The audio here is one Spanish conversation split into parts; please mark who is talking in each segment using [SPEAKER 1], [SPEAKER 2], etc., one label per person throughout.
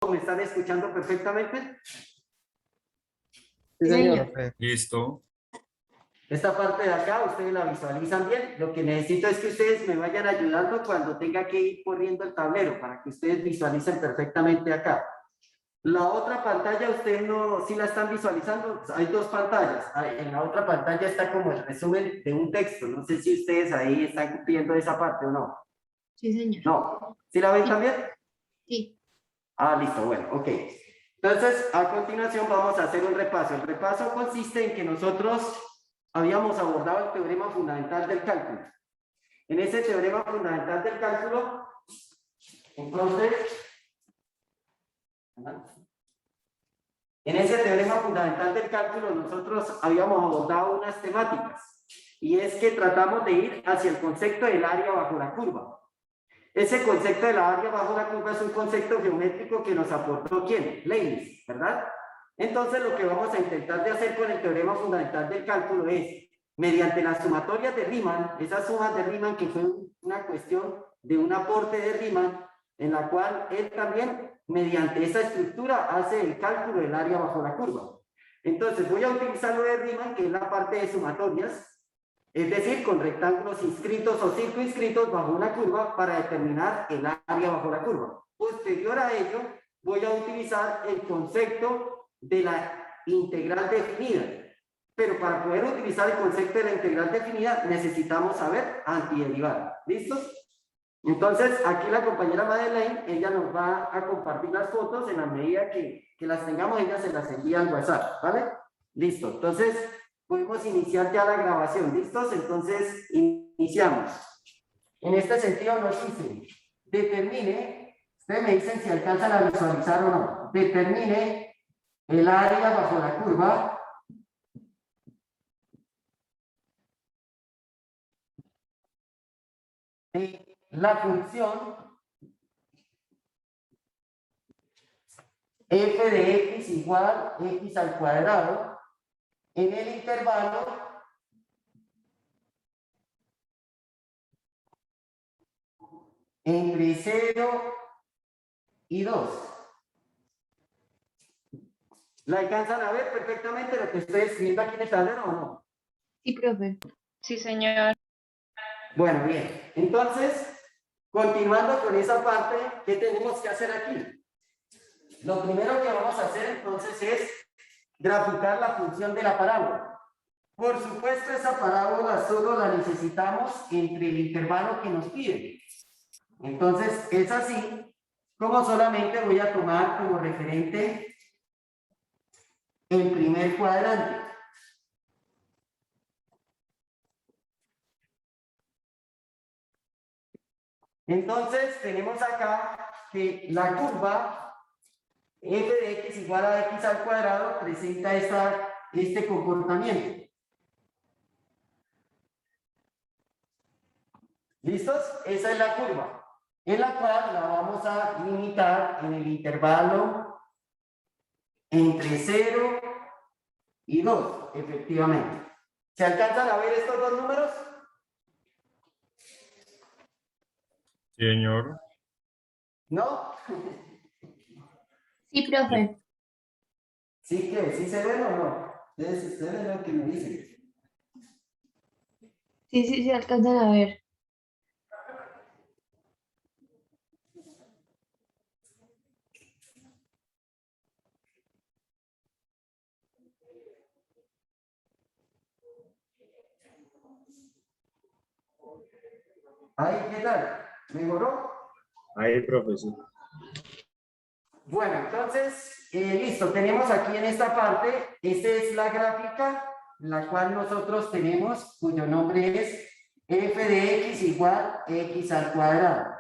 [SPEAKER 1] ¿Me están escuchando perfectamente?
[SPEAKER 2] Sí, señor.
[SPEAKER 3] Listo.
[SPEAKER 1] Esta parte de acá, ustedes la visualizan bien. Lo que necesito es que ustedes me vayan ayudando cuando tenga que ir corriendo el tablero para que ustedes visualicen perfectamente acá. La otra pantalla, ustedes no, si la están visualizando, hay dos pantallas. En la otra pantalla está como el resumen de un texto. No sé si ustedes ahí están viendo esa parte o no.
[SPEAKER 2] Sí, señor.
[SPEAKER 1] No. ¿Sí la ven
[SPEAKER 2] Sí.
[SPEAKER 1] también?
[SPEAKER 2] Sí.
[SPEAKER 1] Ah, listo, bueno, ok. Entonces, a continuación vamos a hacer un repaso. El repaso consiste en que nosotros habíamos abordado el teorema fundamental del cálculo. En ese teorema fundamental del cálculo, entonces, en ese teorema fundamental del cálculo nosotros habíamos abordado unas temáticas y es que tratamos de ir hacia el concepto del área bajo la curva. Ese concepto de la área bajo la curva es un concepto geométrico que nos aportó ¿quién? Leibniz, ¿verdad? Entonces lo que vamos a intentar de hacer con el teorema fundamental del cálculo es, mediante las sumatorias de Riemann, esas sumas de Riemann que fue una cuestión de un aporte de Riemann, en la cual él también, mediante esa estructura, hace el cálculo del área bajo la curva. Entonces voy a utilizar lo de Riemann, que es la parte de sumatorias, es decir, con rectángulos inscritos o circunscritos bajo una curva para determinar el área bajo la curva. Posterior a ello, voy a utilizar el concepto de la integral definida. Pero para poder utilizar el concepto de la integral definida, necesitamos saber antiderivada. ¿Listos? Entonces, aquí la compañera Madeleine, ella nos va a compartir las fotos en la medida que las tengamos, ella se las envía al WhatsApp, ¿vale? Listo. Entonces, podemos iniciar ya la grabación. ¿Listos? Entonces, iniciamos. En este sentido nos dice, determine, ustedes me dicen si alcanzan a visualizar o no, determine el área bajo la curva de la función f de x igual x al cuadrado en el intervalo entre 0 y 2. ¿La alcanzan a ver perfectamente lo que estoy escribiendo aquí en el tablero o no?
[SPEAKER 2] Sí, profe.
[SPEAKER 4] Sí, señor.
[SPEAKER 1] Bueno, bien. Entonces, continuando con esa parte, ¿qué tenemos que hacer aquí? Lo primero que vamos a hacer entonces es graficar la función de la parábola. Por supuesto, esa parábola solo la necesitamos entre el intervalo que nos piden. Entonces, es así como solamente voy a tomar como referente el primer cuadrante. Entonces, tenemos acá que la curva f de x igual a x al cuadrado presenta este comportamiento. ¿Listos? Esa es la curva, en la cual la vamos a limitar en el intervalo entre 0 y 2, efectivamente. ¿Se alcanzan a ver estos dos números?
[SPEAKER 3] Señor.
[SPEAKER 1] ¿No?
[SPEAKER 2] Sí, profe.
[SPEAKER 1] ¿Sí que? ¿Sí se ven o no? Ustedes ven lo que me dicen.
[SPEAKER 2] Sí, se alcanzan a ver.
[SPEAKER 1] ¿Ahí qué tal? ¿Mejoró?
[SPEAKER 3] Ahí, profesor.
[SPEAKER 1] Bueno, entonces, listo, tenemos aquí en esta parte, esta es la gráfica, la cual nosotros tenemos, cuyo nombre es f de x igual x al cuadrado.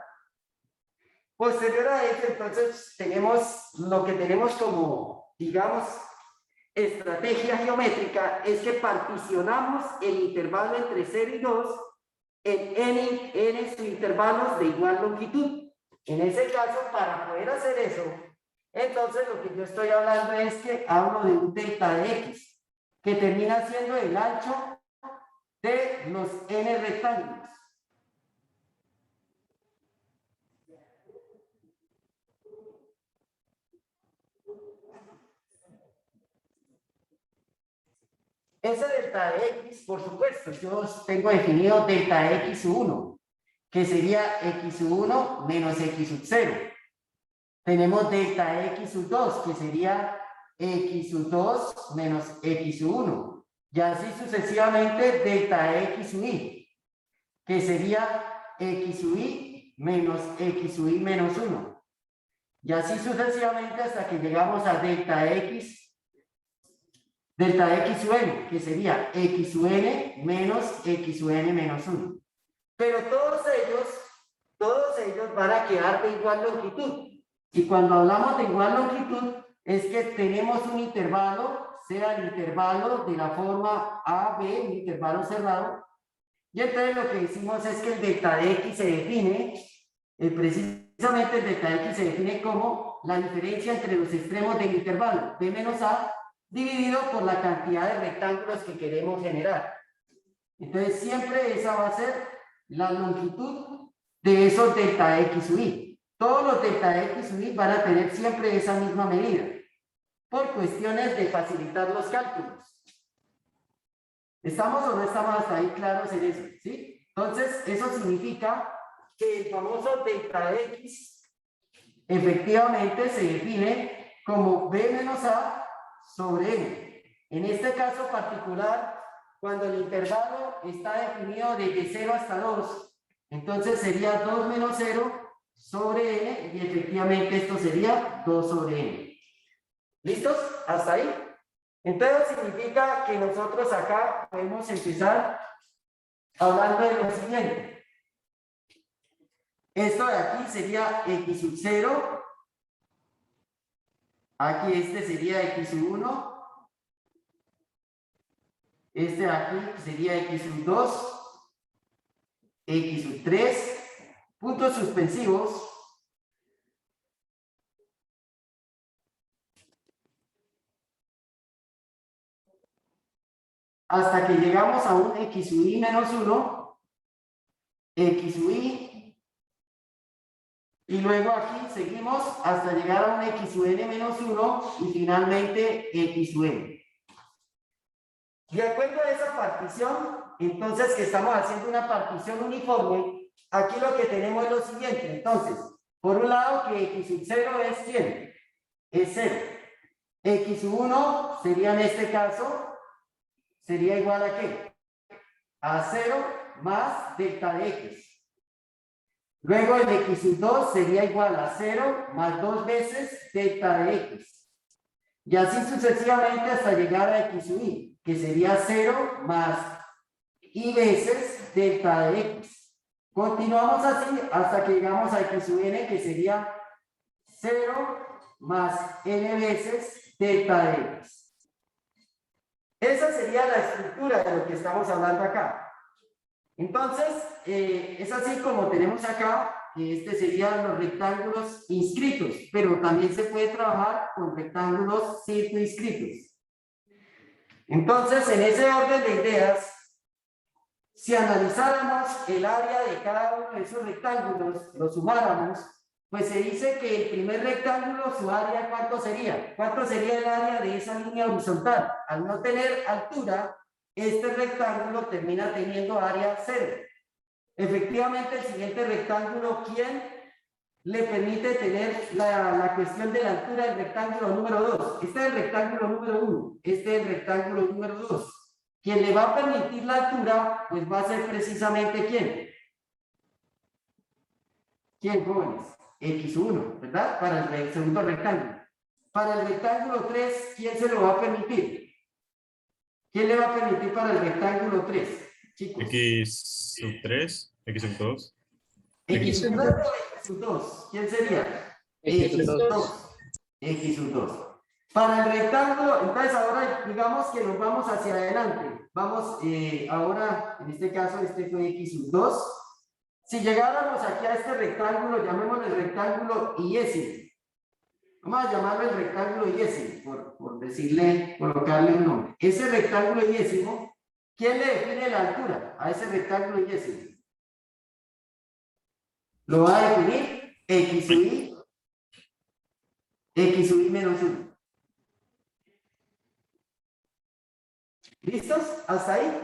[SPEAKER 1] Posterior a esto, entonces, tenemos lo que tenemos como, digamos, estrategia geométrica, es que particionamos el intervalo entre 0 y 2 en n subintervalos de igual longitud. En ese caso, para poder hacer eso, entonces lo que yo estoy hablando es que hablo de un delta de x, que termina siendo el ancho de los n rectángulos. Ese delta de x, por supuesto, yo tengo definido delta de x1, que sería x1 menos x sub 0. Tenemos delta de x2, que sería x2 menos x1. Y así sucesivamente delta de xy, que sería xy menos xy menos 1. Y así sucesivamente hasta que llegamos a delta de xun, que sería xun menos xun menos 1. Pero todos ellos van a quedar de igual longitud. Y cuando hablamos de igual longitud, es que tenemos un intervalo, sea el intervalo de la forma A, B, un intervalo cerrado. Y entonces lo que decimos es que el delta de x se define, precisamente el delta de x se define como la diferencia entre los extremos del intervalo, B menos A, dividido por la cantidad de rectángulos que queremos generar. Entonces siempre esa va a ser la longitud de esos delta de x sub y. Todos los delta de x sub y van a tener siempre esa misma medida, por cuestiones de facilitar los cálculos. ¿Estamos o no estamos hasta ahí claros en eso? ¿Sí? Entonces, eso significa que el famoso delta de x efectivamente se define como b menos a sobre n. En este caso particular, cuando el intervalo está definido desde 0 hasta 2, entonces sería 2 menos 0 sobre n, y efectivamente esto sería 2 sobre n. ¿Listos? ¿Hasta ahí? Entonces significa que nosotros acá podemos empezar hablando de lo siguiente. Esto de aquí sería x sub 0. Aquí este sería x sub 1. Este de aquí sería x sub 2. X sub 3. Puntos suspensivos. Hasta que llegamos a un x sub i menos 1, x sub i, y luego aquí seguimos hasta llegar a un x sub n menos 1 y finalmente x sub n. De acuerdo a esa partición, entonces que estamos haciendo una partición uniforme, aquí lo que tenemos es lo siguiente. Entonces, por un lado que x sub 0 es ¿quién? Es 0. X sub 1 sería en este caso, sería igual a ¿qué? A 0 más delta de x. Luego el x sub 2 sería igual a 0 más 2 veces delta de x. Y así sucesivamente hasta llegar a x sub i, que sería 0 más i veces delta de x. Continuamos así hasta que llegamos a x sub n, que sería 0 más n veces delta de x. Esa sería la estructura de lo que estamos hablando acá. Entonces, es así como tenemos acá, que este serían los rectángulos inscritos, pero también se puede trabajar con rectángulos circunscritos. Entonces, en ese orden de ideas, si analizáramos el área de cada uno de esos rectángulos, lo sumáramos, pues se dice que el primer rectángulo, su área, ¿cuánto sería? ¿Cuánto sería el área de esa línea horizontal? Al no tener altura, este rectángulo termina teniendo área 0. Efectivamente, el siguiente rectángulo, ¿quién le permite tener la cuestión de la altura del rectángulo número 2? Este es el rectángulo número 1, este es el rectángulo número 2. Quien le va a permitir la altura, pues va a ser precisamente ¿quién? ¿Quién, jóvenes? X1, ¿verdad? Para el segundo rectángulo. Para el rectángulo 3, ¿quién se lo va a permitir? ¿Quién le va a permitir para el rectángulo 3? Chicos.
[SPEAKER 3] X sub 3, X sub 2.
[SPEAKER 1] X sub 3 o X sub 2. ¿Quién sería? X sub 2. X sub 2. Para el rectángulo, entonces ahora digamos que nos vamos hacia adelante. Vamos ahora, en este caso, este fue X sub 2. Si llegáramos aquí a este rectángulo, llamémoslo el rectángulo Y. Vamos a llamarlo el rectángulo Y, por decirle, colocarle un nombre. Ese rectángulo Y, ¿quién le define la altura a ese rectángulo Y? Lo va a definir X sub i menos 1. ¿Listos? ¿Hasta ahí?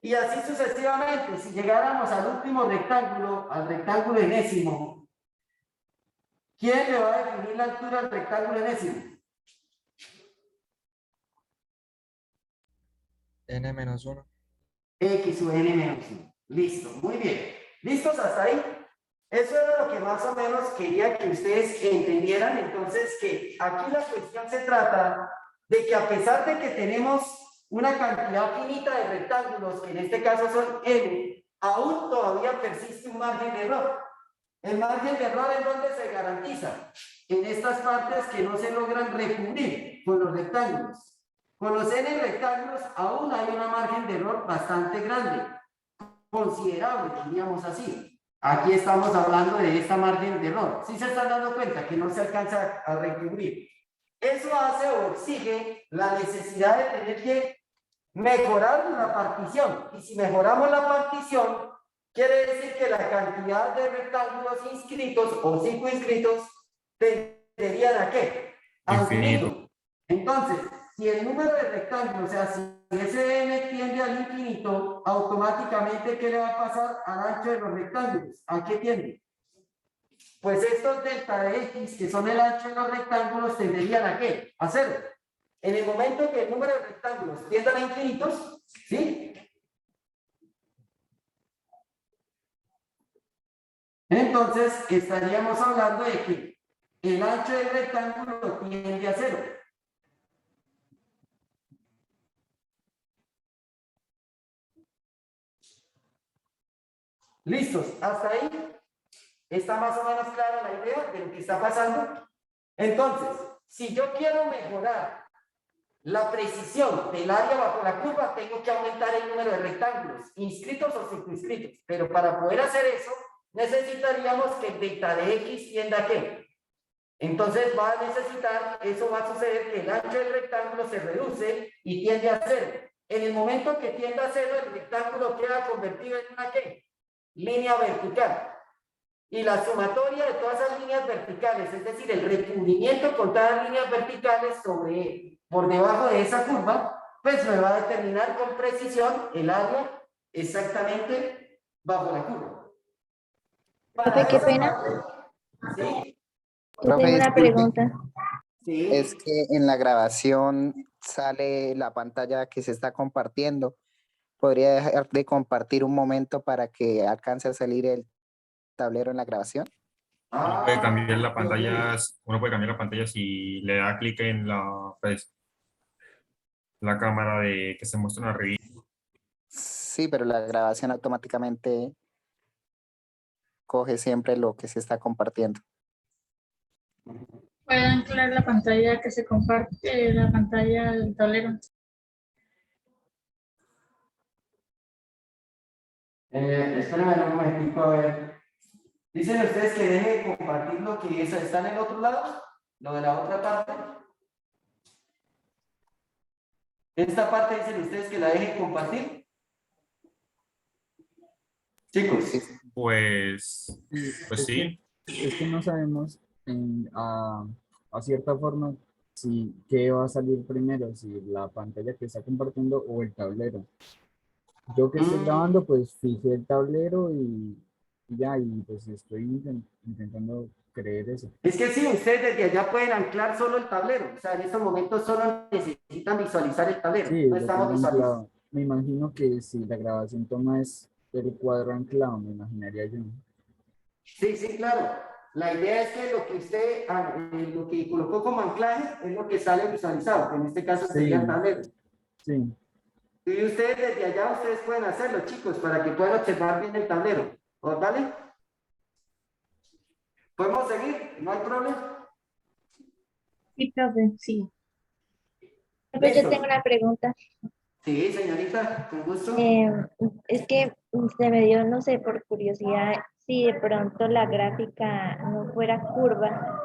[SPEAKER 1] Y así sucesivamente, si llegáramos al último rectángulo, al rectángulo enésimo, ¿quién le va a definir la altura al rectángulo enésimo?
[SPEAKER 4] N-1.
[SPEAKER 1] X sub n menos 1. Listo, muy bien. ¿Listos hasta ahí? Eso era lo que más o menos quería que ustedes entendieran. Entonces, que aquí la cuestión se trata de que a pesar de que tenemos una cantidad finita de rectángulos, que en este caso son n, aún todavía persiste un margen de error. El margen de error es donde se garantiza en estas partes que no se logran recubrir con los rectángulos. Con los n rectángulos aún hay una margen de error bastante grande, considerable, diríamos así. Aquí estamos hablando de esta margen de error. ¿Sí se están dando cuenta que no se alcanza a recubrir? Eso hace o exige la necesidad de tener que mejorar la partición. Y si mejoramos la partición, quiere decir que la cantidad de rectángulos inscritos o circunscritos tenderían a ¿qué? A infinito. Entonces, si el número de rectángulos, o sea, si ese n tiende al infinito, automáticamente, ¿qué le va a pasar al ancho de los rectángulos? ¿A qué tiende? Pues estos delta de x, que son el ancho de los rectángulos, tenderían a ¿qué? A cero. En el momento que el número de rectángulos tiendan a infinitos, ¿sí? Entonces, estaríamos hablando de que el ancho del rectángulo tiende a cero. ¿Listos? ¿Hasta ahí? ¿Está más o menos clara la idea de lo que está pasando? Entonces, si yo quiero mejorar la precisión del área bajo la curva, tengo que aumentar el número de rectángulos, inscritos o circunscritos. Pero para poder hacer eso, necesitaríamos que el delta de x tienda a ¿qué? Entonces va a necesitar, eso va a suceder que el ancho del rectángulo se reduce y tiende a cero. En el momento que tiende a cero, el rectángulo queda convertido en una ¿qué? Línea vertical. Y la sumatoria de todas esas líneas verticales, es decir, el recubrimiento con todas las líneas verticales por debajo de esa curva, pues me va a determinar con precisión el área exactamente bajo la curva.
[SPEAKER 2] Profe, qué pena.
[SPEAKER 1] Sí,
[SPEAKER 2] Yo
[SPEAKER 4] Profe,
[SPEAKER 2] tengo una
[SPEAKER 4] disculpe.
[SPEAKER 2] pregunta.
[SPEAKER 1] sí.
[SPEAKER 4] Es que en la grabación sale la pantalla que se está compartiendo. ¿Podría dejar de compartir un momento para que alcance a salir el tablero en la grabación?
[SPEAKER 3] Uno puede cambiar la
[SPEAKER 1] ok.
[SPEAKER 3] pantalla, uno puede cambiar la pantalla si le da clic en pues, la cámara de que se muestra en la revista.
[SPEAKER 4] Sí, pero la grabación automáticamente coge siempre lo que se está compartiendo.
[SPEAKER 5] Puede anclar la pantalla que se comparte, la pantalla del tablero.
[SPEAKER 1] Espérenme un momentico, a ver. Dicen ustedes que deje de compartir lo que está en el otro lado, lo de la otra parte. Esta parte dicen ustedes que la deje compartir. Chicos.
[SPEAKER 4] Sí.
[SPEAKER 3] Pues sí.
[SPEAKER 6] Es que no sabemos a cierta forma si qué va a salir primero, si la pantalla que está compartiendo o el tablero. Yo que estoy grabando, pues fijé el tablero y ya, y pues estoy intentando creer eso.
[SPEAKER 1] Es que sí, ustedes desde allá pueden anclar solo el tablero. O sea, en estos momentos solo necesitan visualizar el tablero.
[SPEAKER 6] Sí,
[SPEAKER 1] No
[SPEAKER 6] lo
[SPEAKER 1] estamos
[SPEAKER 6] tengo
[SPEAKER 1] visualizando.
[SPEAKER 6] anclado. Me imagino que si la grabación toma es el cuadro anclado, me imaginaría yo.
[SPEAKER 1] Sí, sí, claro. La idea es que lo que usted, lo que colocó como anclaje es lo que sale visualizado, que en este caso sería el tablero.
[SPEAKER 6] Sí.
[SPEAKER 1] Y ustedes desde allá, ustedes pueden hacerlo, chicos, para que puedan observar bien el tablero. ¿Vale? ¿Podemos seguir? ¿No hay problema?
[SPEAKER 2] Sí, profe, sí. Profe, yo
[SPEAKER 1] Listo.
[SPEAKER 2] tengo una pregunta.
[SPEAKER 1] Sí, señorita, con gusto.
[SPEAKER 2] Es que se me dio, no sé, por curiosidad, si de pronto la gráfica no fuera curva,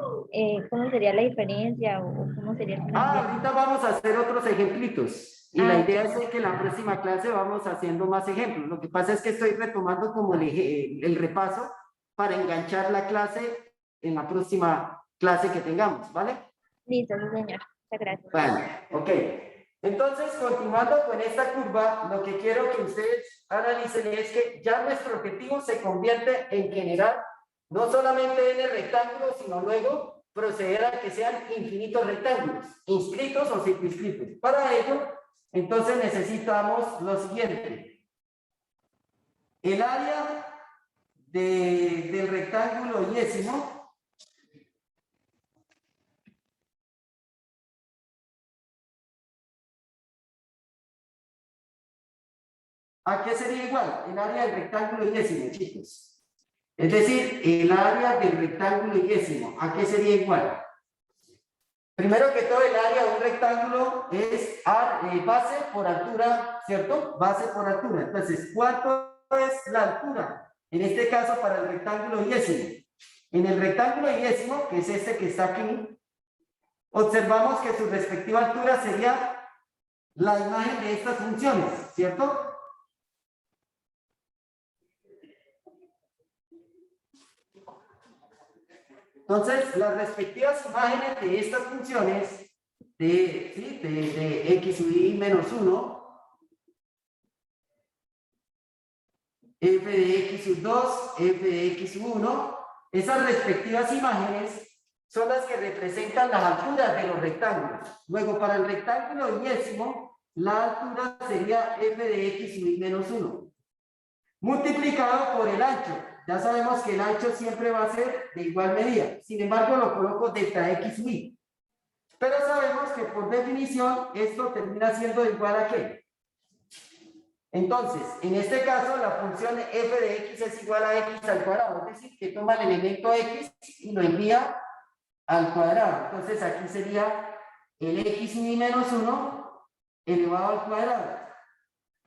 [SPEAKER 2] ¿cómo sería la diferencia o cómo sería el cambio?
[SPEAKER 1] Ahorita vamos a hacer otros ejemplitos. Y la
[SPEAKER 2] Ah,
[SPEAKER 1] idea es que en la próxima clase vamos haciendo más ejemplos. Lo que pasa es que estoy retomando como el repaso para enganchar la clase en la próxima clase que tengamos, ¿vale?
[SPEAKER 2] listo, sí, señor. Muchas gracias.
[SPEAKER 1] Bueno, ok. Entonces, continuando con esta curva, lo que quiero que ustedes analicen es que ya nuestro objetivo se convierte en generar no solamente en el rectángulo, sino luego proceder a que sean infinitos rectángulos, inscritos o circunscritos. Para ello, entonces necesitamos lo siguiente. El área del rectángulo yésimo ¿a qué sería igual? El área del rectángulo yésimo, chicos. Es decir, el área del rectángulo yésimo, ¿a qué sería igual? Primero que todo, el área de un rectángulo es base por altura, ¿cierto? Base por altura. Entonces, ¿cuánto es la altura? En este caso, para el rectángulo yésimo. En el rectángulo yésimo, que es este que está aquí, observamos que su respectiva altura sería la imagen de estas funciones, ¿cierto? Entonces, las respectivas imágenes de estas funciones de x sub i menos 1, f de x sub 2, f de x sub 1, esas respectivas imágenes son las que representan las alturas de los rectángulos. Luego, para el rectángulo yésimo, la altura sería f de x sub i menos 1, multiplicado por el ancho. Ya sabemos que el ancho siempre va a ser de igual medida. Sin embargo, lo coloco delta x sub i. Pero sabemos que por definición esto termina siendo igual a ¿qué? Entonces, en este caso, la función f de x es igual a x al cuadrado. Es decir, que toma el elemento x y lo envía al cuadrado. Entonces, aquí sería el x sub i menos 1 elevado al cuadrado,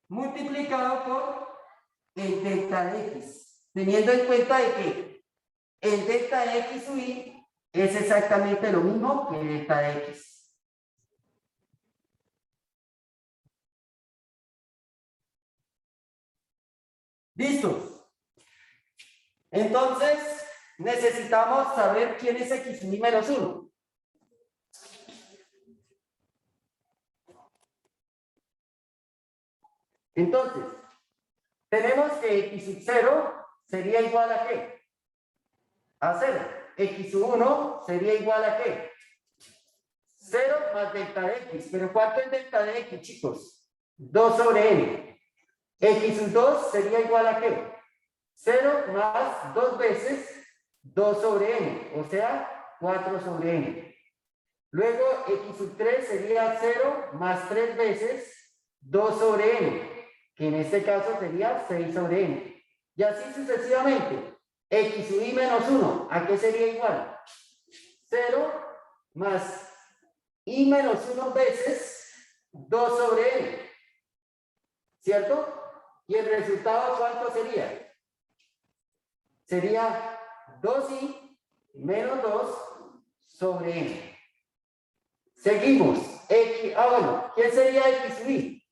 [SPEAKER 1] multiplicado por el delta de x. Teniendo en cuenta de que el delta de x sub i es exactamente lo mismo que el delta de x. ¿Listos? Entonces, necesitamos saber quién es x sub i menos 1. Entonces, tenemos que x sub 0 sería igual a ¿qué? A 0. X sub 1 sería igual a ¿qué? 0 más delta de x. ¿Pero cuánto es delta de x, chicos? 2 sobre n. X sub 2 sería igual a ¿qué? 0 más 2 veces 2 sobre n. O sea, 4 sobre n. Luego, x sub 3 sería 0 más 3 veces 2 sobre n. Que en este caso sería 6 sobre n. Y así sucesivamente. X sub i menos 1, ¿a qué sería igual? 0 más i menos 1 veces 2 sobre n. ¿Cierto? ¿Y el resultado cuánto sería? Sería 2i menos 2 sobre n. Seguimos. Bueno, ¿quién sería x sub i?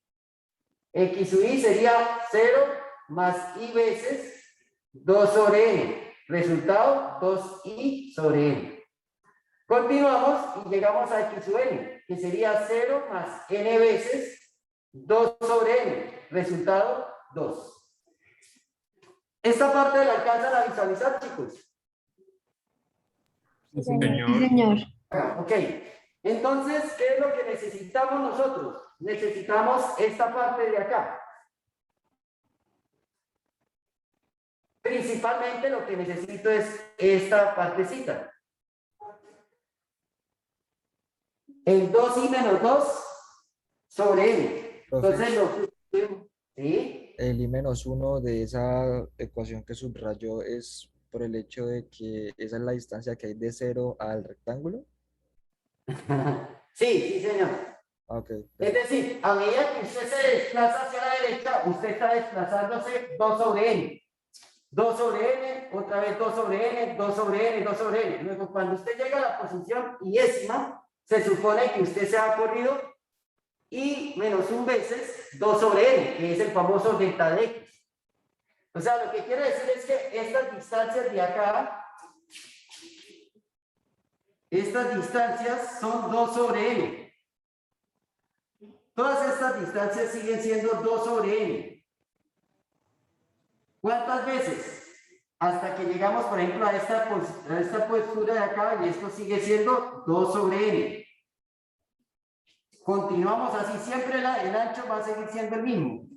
[SPEAKER 1] X sub i sería 0 más i veces 2 sobre n. Resultado 2i sobre n. Continuamos y llegamos a x sub n, que sería 0 más n veces 2 sobre n. Resultado 2. Esta parte la alcanzan a visualizar, chicos.
[SPEAKER 2] Sí,
[SPEAKER 3] Señor.
[SPEAKER 2] Sí, señor.
[SPEAKER 1] Ok. Entonces, ¿qué es lo que necesitamos nosotros? Necesitamos esta parte de acá. Principalmente lo que necesito es esta partecita. El 2i menos 2 sobre n. Entonces lo que... ¿Sí?
[SPEAKER 7] El i menos 1 de esa ecuación que subrayó es por el hecho de que esa es la distancia que hay de 0 al rectángulo.
[SPEAKER 1] Sí, señor.
[SPEAKER 7] Ok.
[SPEAKER 1] Es decir, a medida que usted se desplaza hacia la derecha, usted está desplazándose 2 sobre n. 2 sobre n, otra vez 2 sobre n, 2 sobre n, 2 sobre n. Luego, cuando usted llega a la posición iésima, se supone que usted se ha corrido y menos 1 veces 2 sobre n, que es el famoso delta de x. O sea, lo que quiere decir es que estas distancias de acá, estas distancias son 2 sobre n. Todas estas distancias siguen siendo 2 sobre n. ¿Cuántas veces? Hasta que llegamos, por ejemplo, a esta postura de acá y esto sigue siendo 2 sobre n. Continuamos así, siempre el ancho va a seguir siendo el mismo.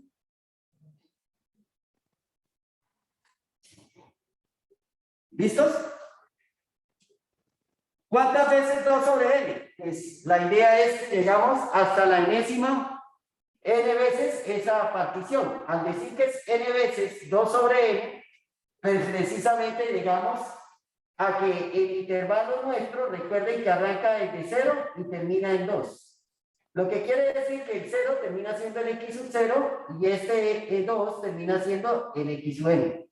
[SPEAKER 1] ¿Listos? ¿Cuántas veces 2 sobre n? Pues la idea es que llegamos hasta la enésima n veces esa partición. Al decir que es n veces 2 sobre n, pues precisamente llegamos a que el intervalo nuestro, recuerden que arranca desde 0 y termina en 2. Lo que quiere decir que el 0 termina siendo el x sub 0 y este 2 termina siendo el x sub n.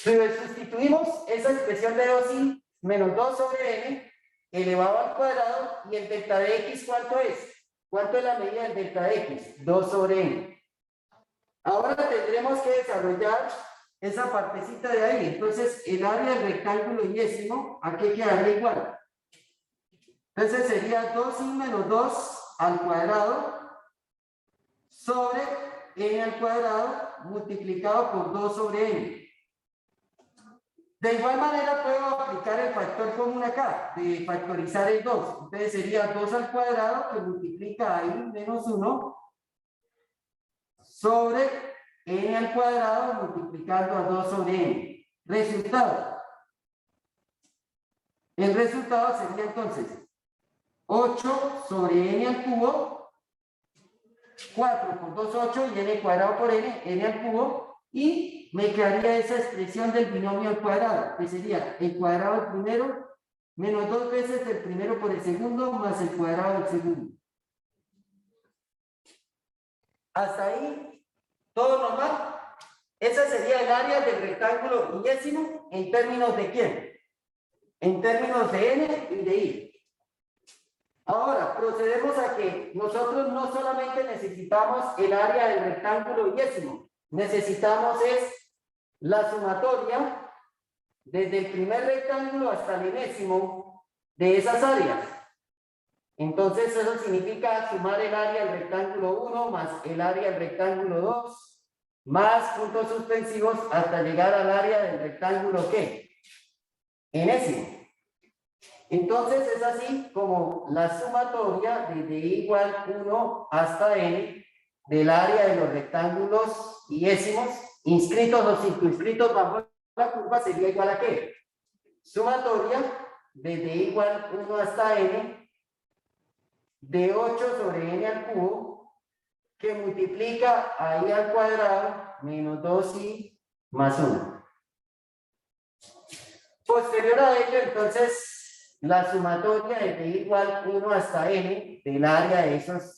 [SPEAKER 1] Sustituimos esa expresión de 2i menos 2 sobre n elevado al cuadrado y el delta de x, ¿cuánto es? ¿Cuánto es la medida del delta de x? 2 sobre n. Ahora tendremos que desarrollar esa partecita de ahí. Entonces, el área del rectángulo yésimo, ¿a qué quedaría igual? Entonces sería 2i menos 2 al cuadrado sobre n al cuadrado multiplicado por 2 sobre n. De igual manera puedo aplicar el factor común acá, de factorizar el 2. Entonces sería 2 al cuadrado que multiplica ahí menos 1 sobre n al cuadrado multiplicando a 2 sobre n. Resultado. El resultado sería entonces 8 sobre n al cubo, 4 por 2, 8 y n cuadrado por n al cubo, y me quedaría esa expresión del binomio al cuadrado, que sería el cuadrado del primero menos 2 veces el primero por el segundo más el cuadrado del segundo. Hasta ahí, todo normal. Esa sería el área del rectángulo yésimo en términos de ¿quién? En términos de n y de i. Ahora, procedemos a que nosotros no solamente necesitamos el área del rectángulo yésimo, necesitamos es la sumatoria desde el primer rectángulo hasta el enésimo de esas áreas. Entonces eso significa sumar el área del rectángulo 1 más el área del rectángulo 2 más puntos suspensivos hasta llegar al área del rectángulo ¿qué? Enésimo. Entonces es así como la sumatoria desde i igual 1 hasta n del área de los rectángulos yésimos inscritos o circunscritos bajo la curva sería igual a ¿qué? Sumatoria desde i igual 1 hasta n de 8 sobre n al cubo que multiplica a i al cuadrado menos 2i más 1. Posterior a ello, entonces, la sumatoria desde i igual 1 hasta n del área de esos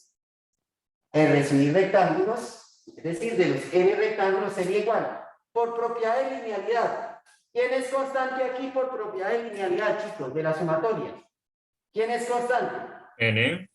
[SPEAKER 1] recibir rectángulos, es decir, de los n rectángulos sería igual, por propiedad de linealidad. ¿Quién es constante aquí por propiedad de linealidad, chicos, de la sumatoria? ¿Quién es constante?
[SPEAKER 3] n.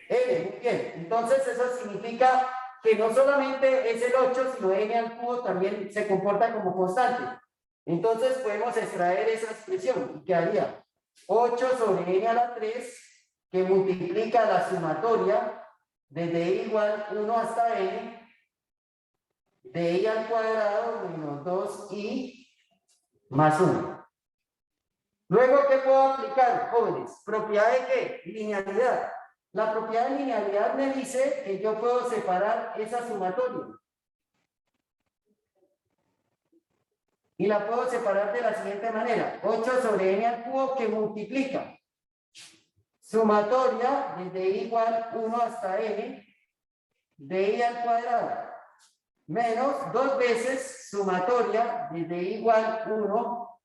[SPEAKER 1] N, muy bien. Entonces eso significa que no solamente es el 8, sino n al cubo también se comporta como constante. Entonces podemos extraer esa expresión y quedaría 8 sobre n a la 3 que multiplica la sumatoria desde i igual 1 hasta n de i al cuadrado menos 2i más 1. Luego, ¿qué puedo aplicar, jóvenes? ¿Propiedad de qué? Linealidad. La propiedad de linealidad me dice que yo puedo separar esa sumatoria. Y la puedo separar de la siguiente manera. 8 sobre n al cubo que multiplica sumatoria desde i igual 1 hasta n de i al cuadrado menos 2 veces sumatoria desde i igual 1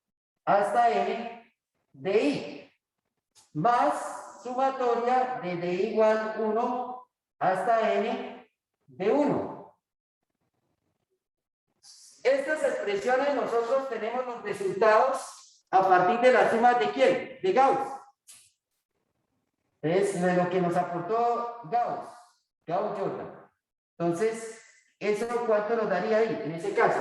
[SPEAKER 1] hasta n de i más sumatoria desde i igual 1 hasta n de 1. Estas expresiones nosotros tenemos los resultados a partir de las sumas de ¿quién? De Gauss. Es lo que nos aportó Gauss-Jordan. Entonces, ¿eso cuánto nos daría ahí en ese caso?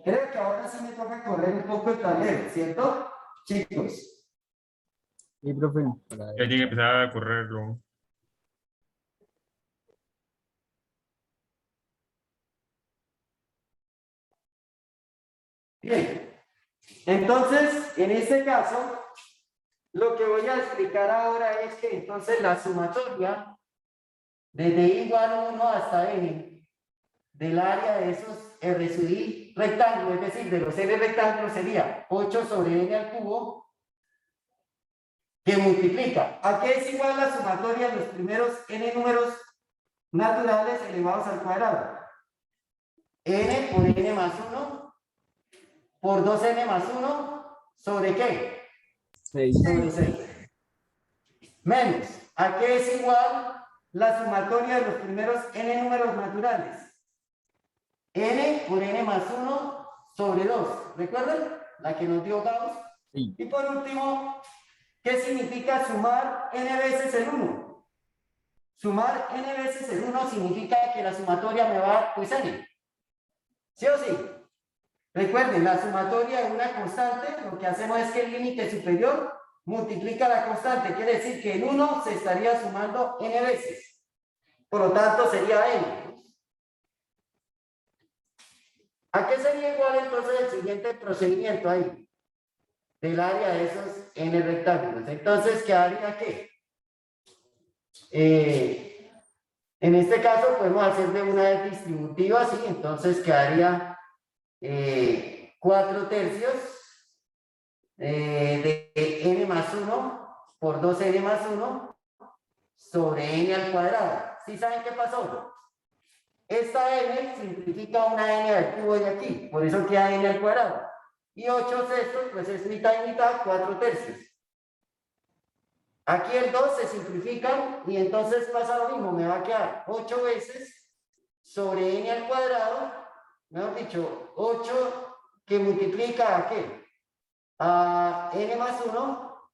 [SPEAKER 1] Creo que ahora sí me toca correr un poco el tablero, ¿cierto? Chicos.
[SPEAKER 6] Sí, profe. Para
[SPEAKER 3] Ya tiene que empezar a correrlo.
[SPEAKER 1] Bien. Entonces, en este caso, lo que voy a explicar ahora es que entonces la sumatoria desde i igual 1 hasta n del área de esos R sub i rectángulos, es decir, de los n rectángulos sería 8 sobre n al cubo, que multiplica. ¿A qué es igual la sumatoria de los primeros n números naturales elevados al cuadrado? N por n más 1 por 2n más 1 sobre ¿qué?
[SPEAKER 6] 6.
[SPEAKER 1] Sobre 6. Menos, ¿a qué es igual la sumatoria de los primeros n números naturales? N por n más 1 sobre 2. ¿Recuerdan? La que nos dio Gauss.
[SPEAKER 6] Sí.
[SPEAKER 1] Y por último, ¿qué significa sumar n veces el 1? Sumar n veces el 1 significa que la sumatoria me va a dar pues n. ¿Sí o sí? Recuerden, la sumatoria de una constante, lo que hacemos es que el límite superior multiplica la constante. Quiere decir que el 1 se estaría sumando n veces. Por lo tanto, sería n. ¿A qué sería igual entonces el siguiente procedimiento ahí? Del área de esos n rectángulos. Entonces, ¿quedaría qué? En este caso podemos hacer de una distributiva, ¿sí? Entonces quedaría 4 tercios de n más 1 por 2n más 1 sobre n al cuadrado. ¿Sí saben qué pasó? Esta n simplifica una n al cubo de aquí, por eso queda n al cuadrado. Y 8 sextos, pues es mitad y mitad, 4 tercios. Aquí el 2 se simplifica y entonces pasa lo mismo, me va a quedar 8 veces sobre n al cuadrado, mejor dicho, 8 que multiplica ¿a qué? A n más 1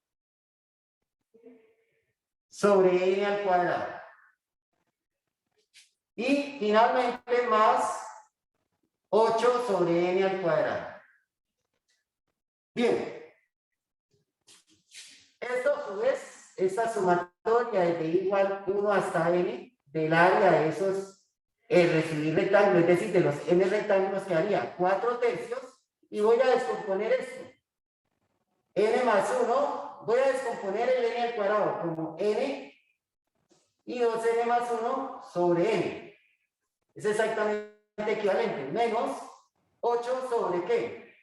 [SPEAKER 1] sobre n al cuadrado. Y finalmente más 8 sobre n al cuadrado. Bien. Esto a su vez, esta sumatoria de igual 1 hasta n del área de esos R rectángulos, es decir, de los n rectángulos que haría 4 tercios, y voy a descomponer esto. N más 1, voy a descomponer el n al cuadrado como n y 2n más 1 sobre n. Es exactamente equivalente, menos 8 sobre ¿qué?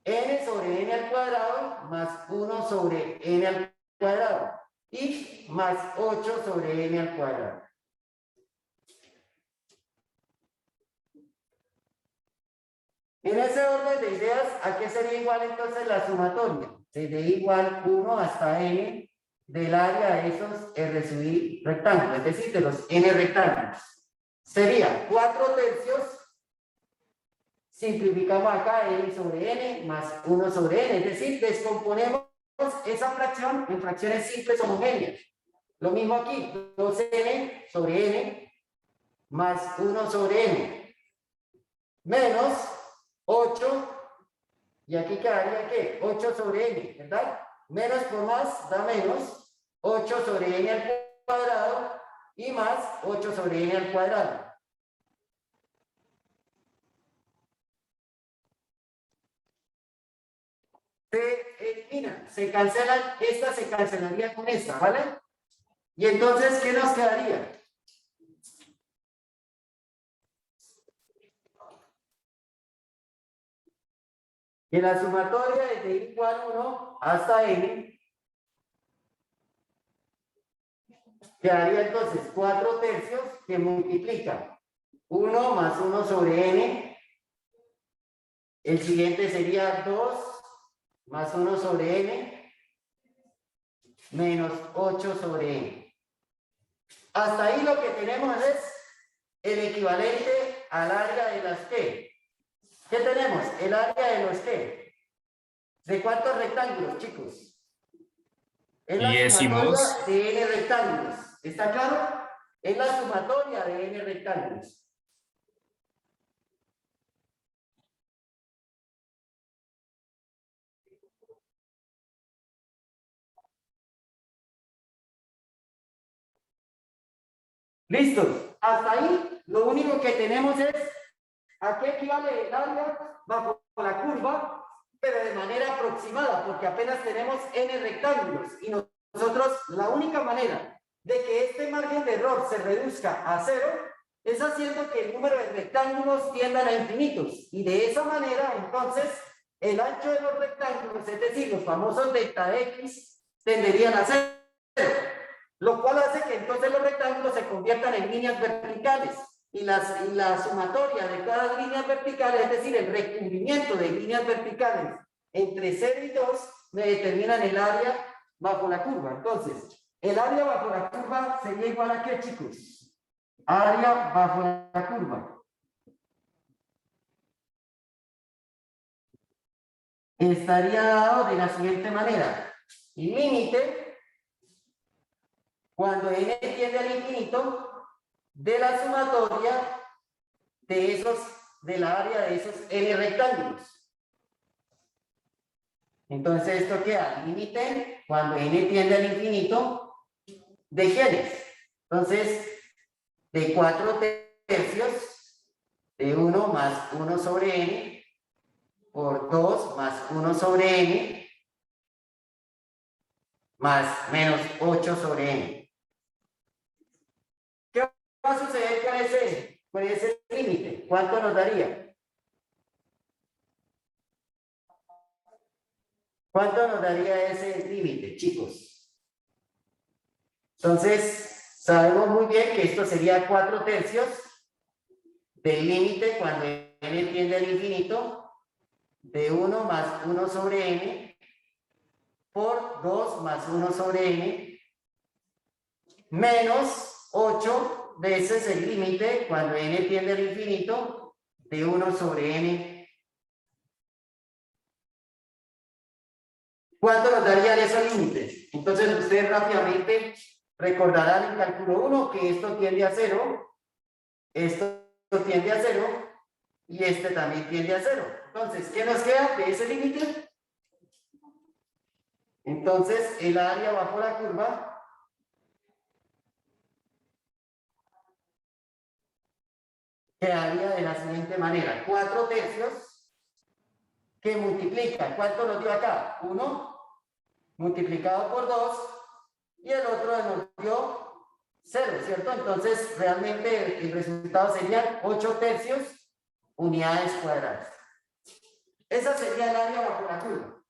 [SPEAKER 1] N sobre n al cuadrado más 1 sobre n al cuadrado y más 8 sobre n al cuadrado. En ese orden de ideas, ¿a qué sería igual entonces la sumatoria? Sería igual 1 hasta n del área de esos R sub i rectángulos, es decir, de los n rectángulos. Sería 4 tercios, simplificamos acá n sobre n más 1 sobre n, es decir, descomponemos esa fracción en fracciones simples homogéneas. Lo mismo aquí, 2n sobre n más 1 sobre n menos 8, y aquí quedaría ¿qué? 8 sobre n, ¿verdad? Menos por más da menos, 8 sobre n al cuadrado y más 8 sobre n al cuadrado. Se elimina, se cancela, esta se cancelaría con esta, ¿vale? Y entonces, ¿qué nos quedaría? Que la sumatoria desde igual 1 hasta n quedaría entonces 4 tercios que multiplica 1 más 1 sobre n. El siguiente sería 2 más 1 sobre n menos 8 sobre n. Hasta ahí lo que tenemos es el equivalente al área de las que. ¿Qué tenemos? El área de los que. ¿De cuántos rectángulos, chicos? Es la
[SPEAKER 3] Diezimos.
[SPEAKER 1] sumatoria de n rectángulos. ¿Está claro? Es la sumatoria de n rectángulos. Listo. Hasta ahí, lo único que tenemos es a qué equivale el área bajo la curva, pero de manera aproximada, porque apenas tenemos n rectángulos. Y nosotros, la única manera de que este margen de error se reduzca a 0 es haciendo que el número de rectángulos tiendan a infinitos. Y de esa manera, entonces, el ancho de los rectángulos, es decir, los famosos delta x, tenderían a 0. Lo cual hace que entonces los rectángulos se conviertan en líneas verticales. Y la sumatoria de cada línea vertical, es decir, el recubrimiento de líneas verticales entre 0 y 2, me determinan el área bajo la curva. Entonces, el área bajo la curva sería igual a ¿qué, chicos? Área bajo la curva estaría dado de la siguiente manera. Límite, cuando n tiende al infinito, de la sumatoria de la área de esos n rectángulos. Entonces esto queda límite cuando n tiende al infinito, ¿de quiénes? Entonces, de 4 tercios de 1 más 1 sobre n por 2 más 1 sobre n más menos 8 sobre n. ¿Qué va a suceder con ese límite? ¿Cuánto nos daría? ¿Cuánto nos daría ese límite, chicos? Entonces, sabemos muy bien que esto sería 4 tercios del límite cuando n tiende al infinito de 1 más 1 sobre n por 2 más 1 sobre n menos 8 veces el límite cuando n tiende al infinito de 1 sobre n. ¿Cuánto nos darían esos límites? Entonces ustedes rápidamente recordarán en cálculo 1 que esto tiende a 0, esto tiende a 0 y este también tiende a 0. Entonces, ¿qué nos queda de ese límite? Entonces, el área bajo la curva quedaría de la siguiente manera: 4 tercios que multiplica. ¿Cuánto nos dio acá? 1 multiplicado por 2 y el otro nos dio 0, ¿cierto? Entonces, realmente el resultado serían 8 tercios unidades cuadradas. Esa sería el área bajo la curva.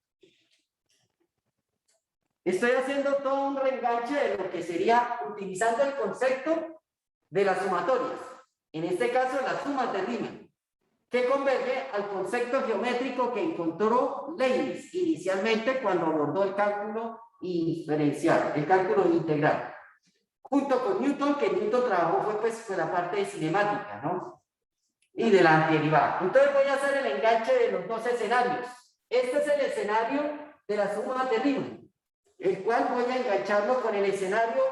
[SPEAKER 1] Estoy haciendo todo un reenganche de lo que sería utilizando el concepto de las sumatorias. En este caso, las sumas de Riemann, que converge al concepto geométrico que encontró Leibniz inicialmente cuando abordó el cálculo diferencial, el cálculo integral. Junto con Newton, que Newton trabajó fue la parte de cinemática, ¿no? Y de la antiderivada. Entonces voy a hacer el enganche de los dos escenarios. Este es el escenario de las sumas de Riemann, el cual voy a engancharlo con el escenario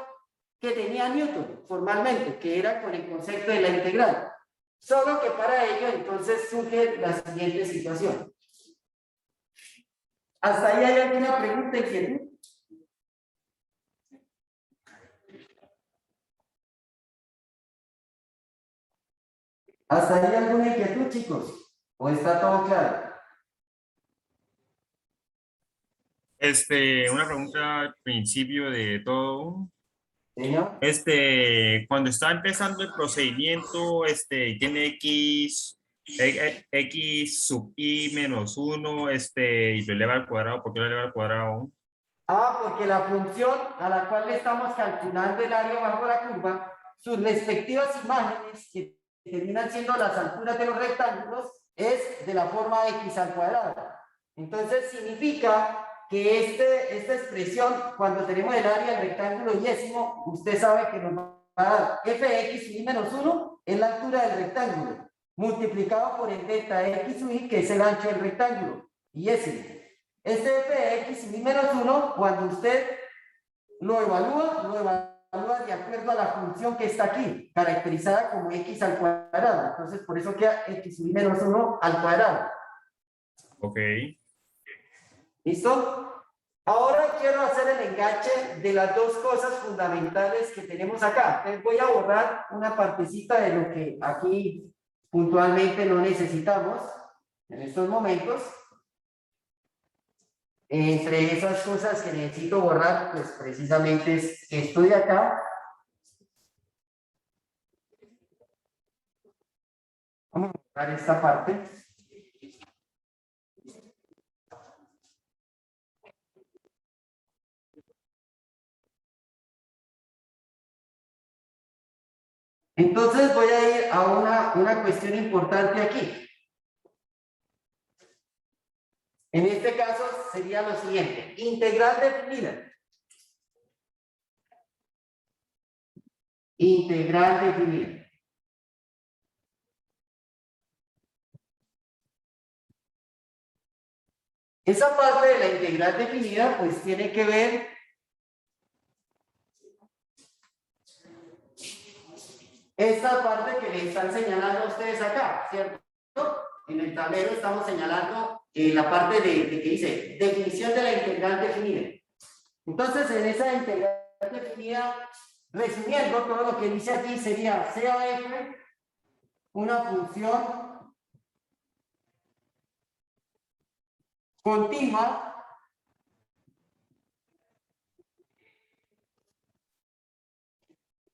[SPEAKER 1] que tenía Newton formalmente, que era con el concepto de la integral. Solo que para ello entonces surge la siguiente situación. ¿Hasta ahí hay alguna pregunta, inquietud? ¿Hasta ahí hay alguna inquietud, chicos? ¿O está todo claro?
[SPEAKER 3] Una pregunta al principio de todo.
[SPEAKER 1] Señor.
[SPEAKER 3] Cuando está empezando el procedimiento, tiene x sub i menos 1, y lo eleva al cuadrado. ¿Por qué lo eleva al cuadrado?
[SPEAKER 1] Porque la función a la cual le estamos calculando el área bajo la curva, sus respectivas imágenes, que terminan siendo las alturas de los rectángulos, es de la forma x al cuadrado. Entonces significa que esta expresión, cuando tenemos el área del rectángulo yésimo, usted sabe que nos va a dar fx y menos 1 es la altura del rectángulo, multiplicado por el delta x y, que es el ancho del rectángulo, yésimo. Este fx y menos 1, cuando usted lo evalúa de acuerdo a la función que está aquí, caracterizada como x al cuadrado. Entonces, por eso queda x y menos 1 al cuadrado.
[SPEAKER 3] Ok.
[SPEAKER 1] ¿Listo? Ahora quiero hacer el enganche de las dos cosas fundamentales que tenemos acá. Entonces voy a borrar una partecita de lo que aquí puntualmente no necesitamos en estos momentos. Entre esas cosas que necesito borrar, pues precisamente es esto de acá. Vamos a borrar esta parte. Entonces voy a ir a una cuestión importante aquí. En este caso sería lo siguiente: integral definida. Integral definida. Esa parte de la integral definida pues tiene que ver esta parte que le están señalando a ustedes acá, ¿cierto? En el tablero estamos señalando la parte de que dice definición de la integral definida. Entonces, en esa integral definida, resumiendo, todo lo que dice aquí sería CAF, una función continua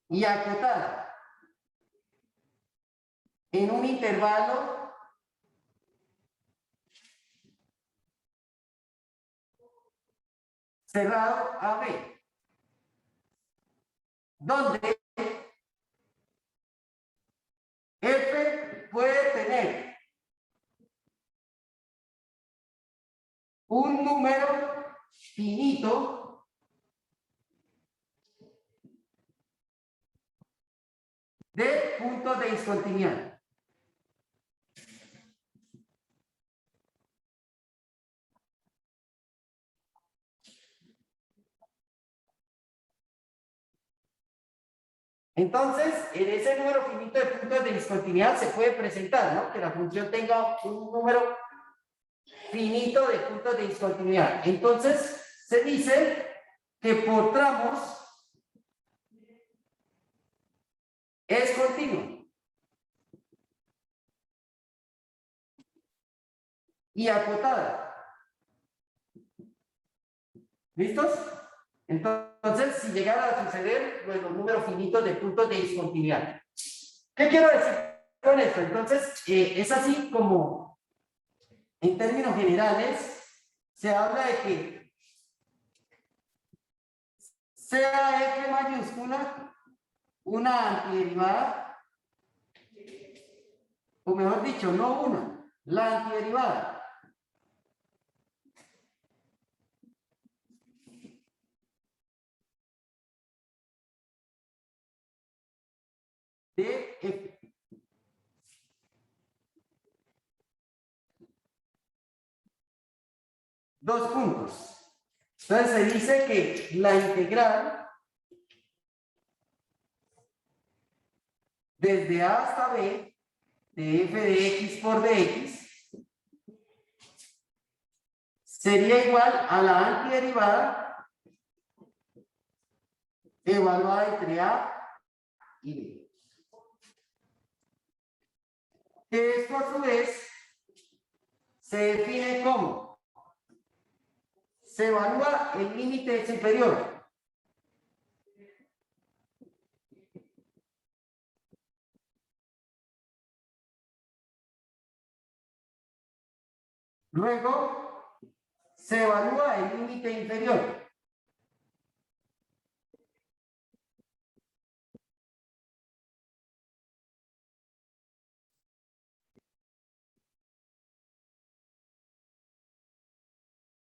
[SPEAKER 1] y acotada en un intervalo cerrado AB, donde F puede tener un número finito de puntos de discontinuidad. Entonces, en ese número finito de puntos de discontinuidad se puede presentar, ¿no? Que la función tenga un número finito de puntos de discontinuidad. Entonces, se dice que por tramos es continuo y acotada. ¿Listos? Entonces, si llegara a suceder, pues los números finitos de puntos de discontinuidad. ¿Qué quiero decir con esto? Entonces, es así como, en términos generales, se habla de que sea F mayúscula una antiderivada, o mejor dicho, no una, la antiderivada de F. Dos puntos. Entonces se dice que la integral desde A hasta B de f de x por dx sería igual a la antiderivada evaluada entre A y B. Que esto a su vez se define como: se evalúa el límite superior luego se evalúa el límite inferior.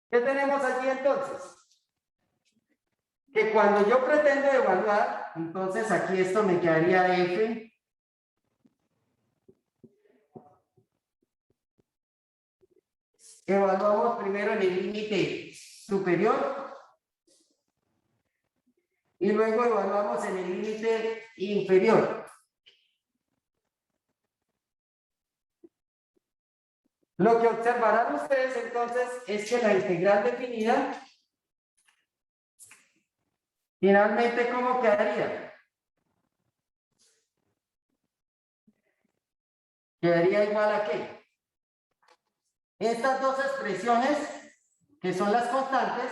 [SPEAKER 1] ¿Qué tenemos aquí entonces? Que cuando yo pretendo evaluar, entonces aquí esto me quedaría f evaluamos primero en el límite superior y luego evaluamos en el límite inferior. Lo que observarán ustedes entonces es que la integral definida Finalmente, ¿cómo quedaría? ¿Quedaría igual a qué? Estas dos expresiones, que son las constantes,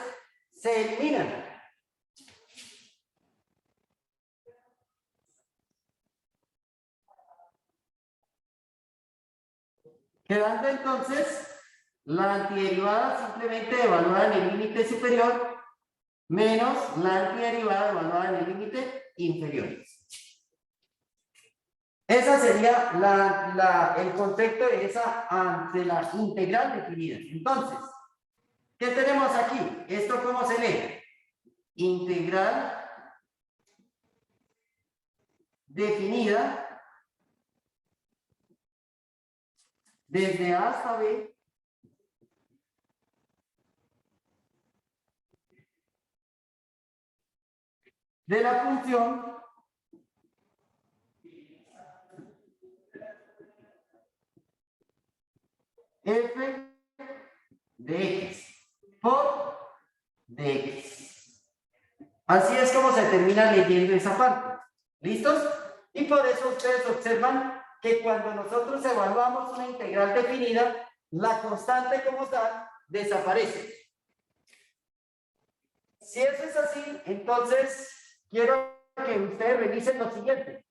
[SPEAKER 1] se eliminan. Quedando entonces la antiderivada simplemente evaluada en el límite superior menos la antiderivada evaluada en el límite inferior. Esa sería el concepto de la integral definida. Entonces, ¿qué tenemos aquí? ¿Esto cómo se lee? Integral definida desde A hasta B de la función f de x por dx. Así es como se termina leyendo esa parte. ¿Listos? Y por eso ustedes observan que cuando nosotros evaluamos una integral definida, la constante como tal desaparece. Si eso es así, entonces quiero que ustedes revisen lo siguiente.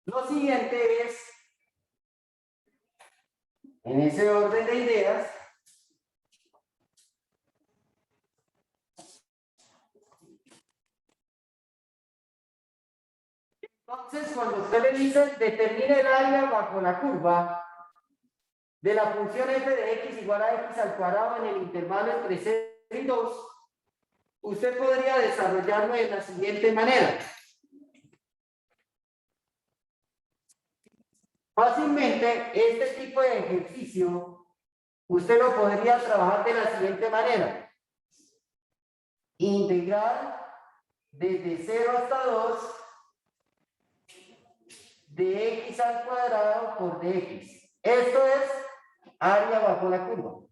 [SPEAKER 1] Lo siguiente es, en ese orden de ideas, entonces cuando usted le dice determine el área bajo la curva de la función f de x igual a x al cuadrado en el intervalo entre 0 y 2, usted podría desarrollarlo de la siguiente manera. Fácilmente, este tipo de ejercicio, usted lo podría trabajar de la siguiente manera. Integral desde 0 hasta 2 de x al cuadrado por dx. Esto es área bajo la curva.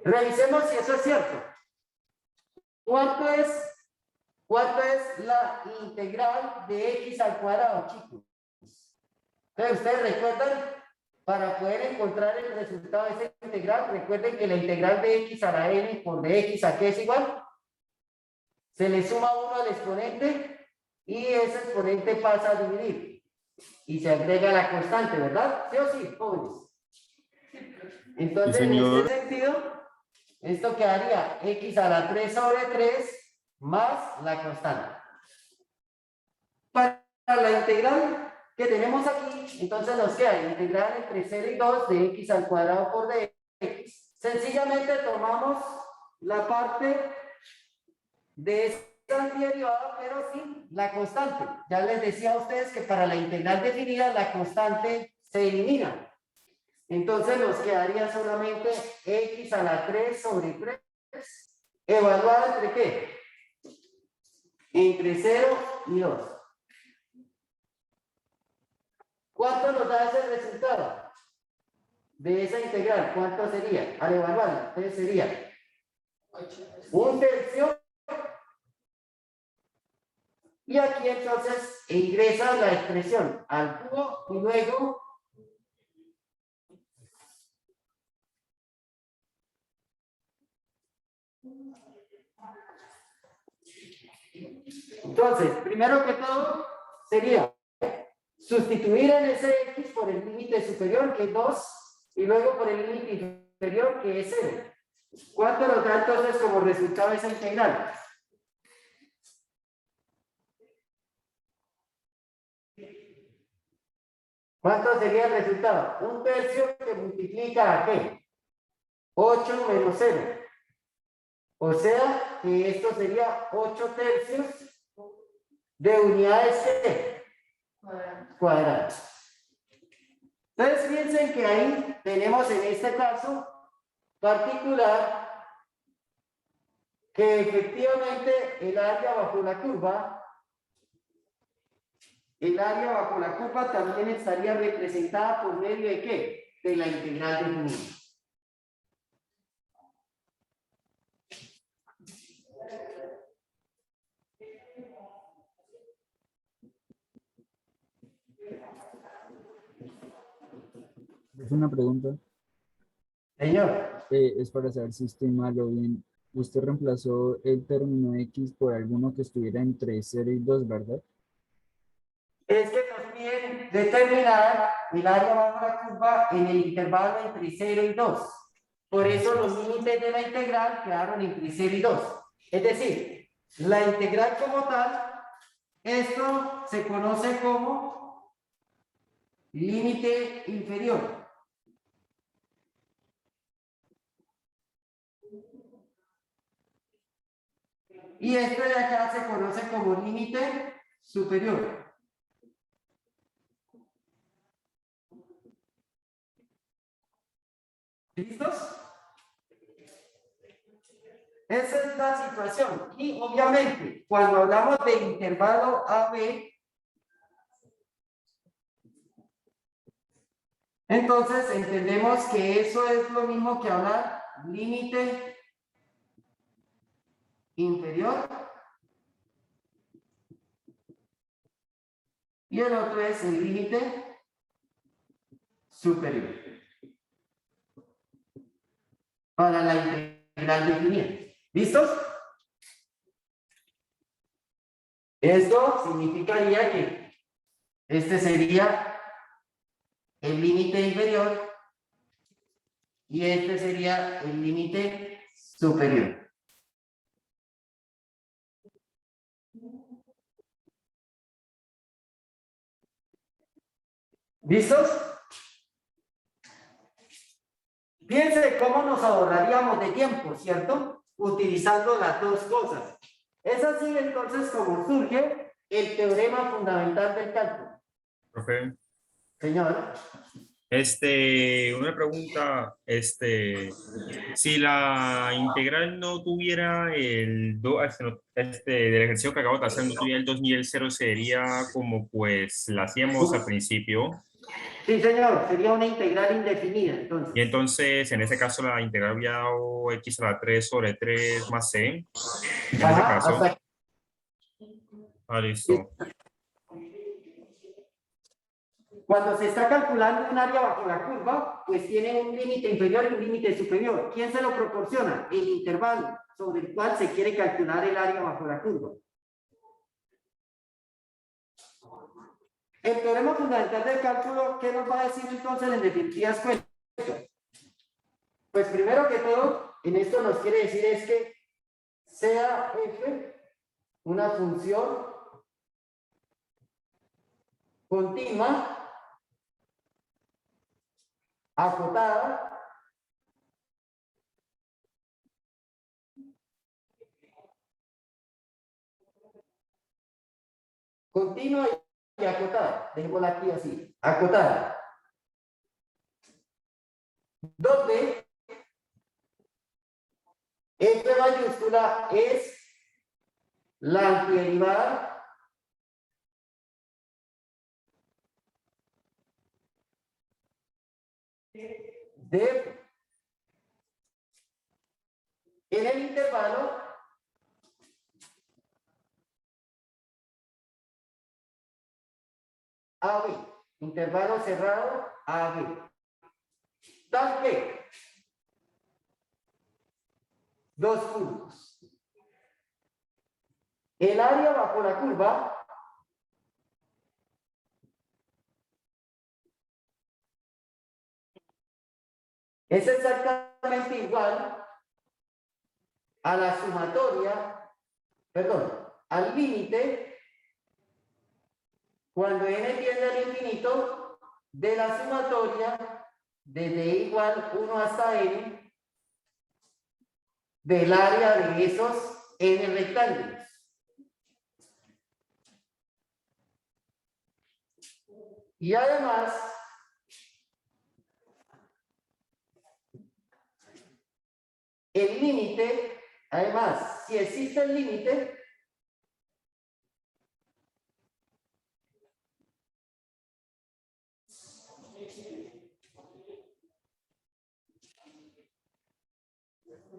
[SPEAKER 1] Revisemos si eso es cierto. ¿Cuánto es la integral de x al cuadrado, chicos? Entonces, ustedes recuerdan, para poder encontrar el resultado de esa integral, recuerden que la integral de x a la n por dx, ¿a qué es igual? Se le suma 1 al exponente y ese exponente pasa a dividir. Y se agrega la constante, ¿verdad? ¿Sí o sí, jóvenes? Entonces, en este sentido, esto quedaría x a la 3 sobre 3 más la constante. Para la integral que tenemos aquí, entonces nos queda integral entre 0 y 2 de x al cuadrado por dx. Sencillamente tomamos la parte de esta antiderivada, pero sin la constante. Ya les decía a ustedes que para la integral definida la constante se elimina. Entonces nos quedaría solamente x a la 3 sobre 3, evaluada entre ¿qué? Entre 0 y 2. ¿Cuánto nos da ese resultado de esa integral? ¿Cuánto sería? Al evaluarla, entonces sería 1/3. Y aquí entonces ingresa la expresión al cubo y luego entonces, primero que todo sería sustituir en ese x por el límite superior, que es 2, y luego por el límite inferior, que es 0. ¿Cuánto nos da entonces como resultado esa integral? ¿Cuánto sería el resultado? 1/3 que multiplica a ¿qué? 8 menos 0. O sea que esto sería 8/3 de unidades ¿qué? Cuadradas. Entonces piensen que ahí tenemos en este caso particular que efectivamente el área bajo la curva también estaría representada por medio de ¿qué? De la integral definida.
[SPEAKER 6] Es una pregunta.
[SPEAKER 1] Señor,
[SPEAKER 6] Es para saber si estoy mal o bien. Usted reemplazó el término X por alguno que estuviera entre 0 y 2, ¿verdad?
[SPEAKER 1] es que nos piden determinar el área bajo la curva en el intervalo entre 0 y 2. Por eso los límites de la integral quedaron entre 0 y 2. Es decir, la integral como tal, esto se conoce como límite inferior. Y este de acá se conoce como límite superior. ¿Listos? Esa es la situación. Y obviamente, cuando hablamos del intervalo AB, entonces entendemos que eso es lo mismo que hablar límite inferior y el otro es el límite superior para la integral definida. ¿Listos? Esto significaría que este sería el límite inferior y este sería el límite superior. ¿Listos? Piense cómo nos ahorraríamos de tiempo, ¿cierto? Utilizando las dos cosas. Es así entonces como surge el teorema fundamental del cálculo.
[SPEAKER 3] Profe,
[SPEAKER 1] Señor.
[SPEAKER 3] una pregunta, si la integral no tuviera el 2, del ejercicio que acabo de hacer, no tuviera el 2 ni el 0, sería como pues la hacíamos al principio.
[SPEAKER 1] Sí, señor, sería una integral indefinida, entonces.
[SPEAKER 3] Y entonces, en ese caso, la integral hubiera dado x a la 3 sobre 3 más c. En ese caso.
[SPEAKER 1] Hasta
[SPEAKER 3] Listo.
[SPEAKER 1] cuando se está calculando un área bajo la curva, pues tiene un límite inferior y un límite superior. ¿Quién se lo proporciona? El intervalo sobre el cual se quiere calcular el área bajo la curva. El teorema fundamental del cálculo, ¿qué nos va a decir entonces en definitivas cuentas? Pues primero que todo, en esto nos quiere decir es que sea f una función continua, acotada, continua y acotada. Dejémosla aquí así, acotada. Donde F mayúscula es la antiderivada de F. En el intervalo AB, intervalo cerrado AB. Tal que dos puntos. El área bajo la curva es exactamente igual a la sumatoria, perdón, al límite cuando n tiende al infinito de la sumatoria desde igual 1 hasta n del área de esos n rectángulos. Y además, el límite, además, si existe el límite,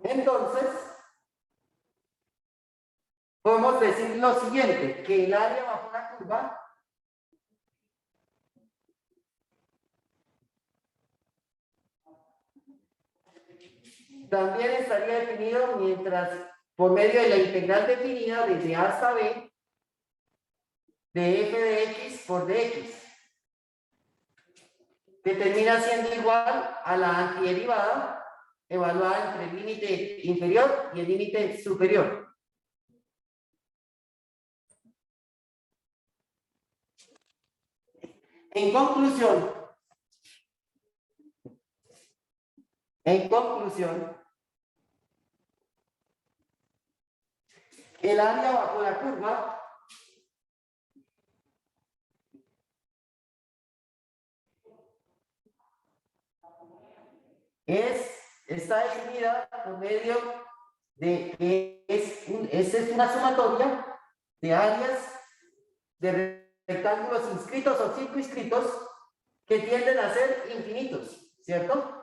[SPEAKER 1] entonces podemos decir lo siguiente, que el área bajo la curva también estaría definido mientras por medio de la integral definida desde A hasta B de f de x por dx, que termina siendo igual a la antiderivada evaluada entre el límite inferior y el límite superior. En conclusión, el área bajo la curva está definida por medio de que es una sumatoria de áreas de rectángulos inscritos o circunscritos que tienden a ser infinitos, ¿cierto?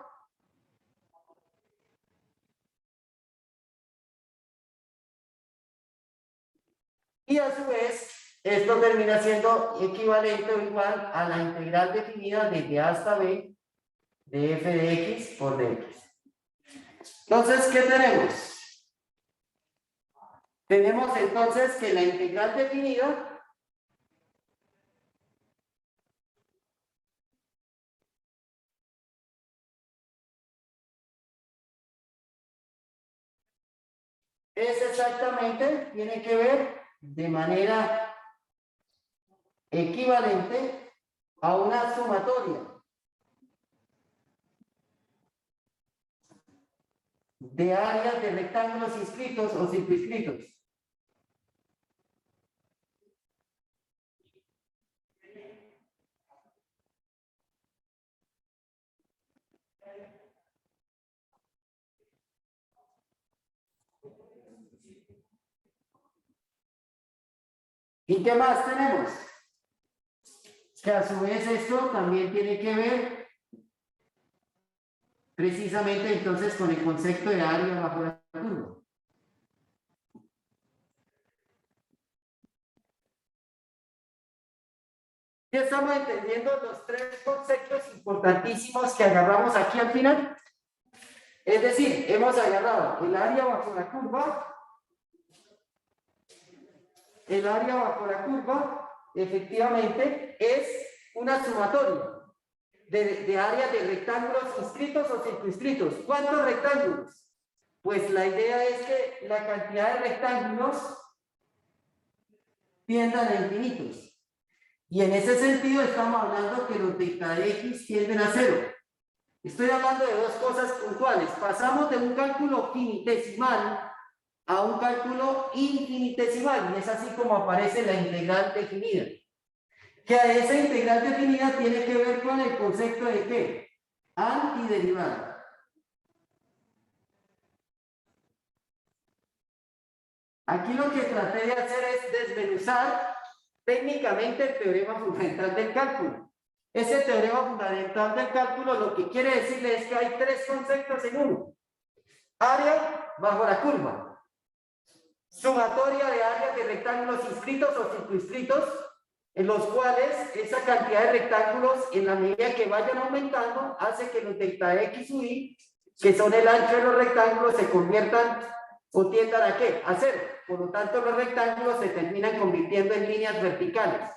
[SPEAKER 1] Y a su vez, esto termina siendo equivalente o igual a la integral definida desde A hasta B de f de x por dx. Entonces, ¿qué tenemos? Tenemos entonces que la integral definida es exactamente, tiene que ver de manera equivalente a una sumatoria de áreas de rectángulos inscritos o circunscritos. ¿Y qué más tenemos? Que a su vez esto también tiene que ver precisamente entonces con el concepto de área bajo la curva. ¿Ya estamos entendiendo los tres conceptos importantísimos que agarramos aquí al final? Es decir, hemos agarrado el área bajo la curva. El área bajo la curva, efectivamente, es una sumatoria de áreas de rectángulos inscritos o circunscritos. ¿Cuántos rectángulos? Pues la idea es que la cantidad de rectángulos tiendan a infinitos. Y en ese sentido estamos hablando que los delta de x tienden a 0. Estoy hablando de dos cosas puntuales. Pasamos de un cálculo finitesimal a un cálculo infinitesimal, y es así como aparece la integral definida. Que a esa integral definida tiene que ver con el concepto de ¿qué? Antiderivada. Aquí lo que traté de hacer es desmenuzar técnicamente el teorema fundamental del cálculo. Ese teorema fundamental del cálculo lo que quiere decirle es que hay tres conceptos en uno. Área bajo la curva. Sumatoria de áreas de rectángulos inscritos o circunscritos, en los cuales esa cantidad de rectángulos, en la medida que vayan aumentando, hace que los delta x u y, que son el ancho de los rectángulos, se conviertan o tiendan a ¿qué? A 0. Por lo tanto, los rectángulos se terminan convirtiendo en líneas verticales.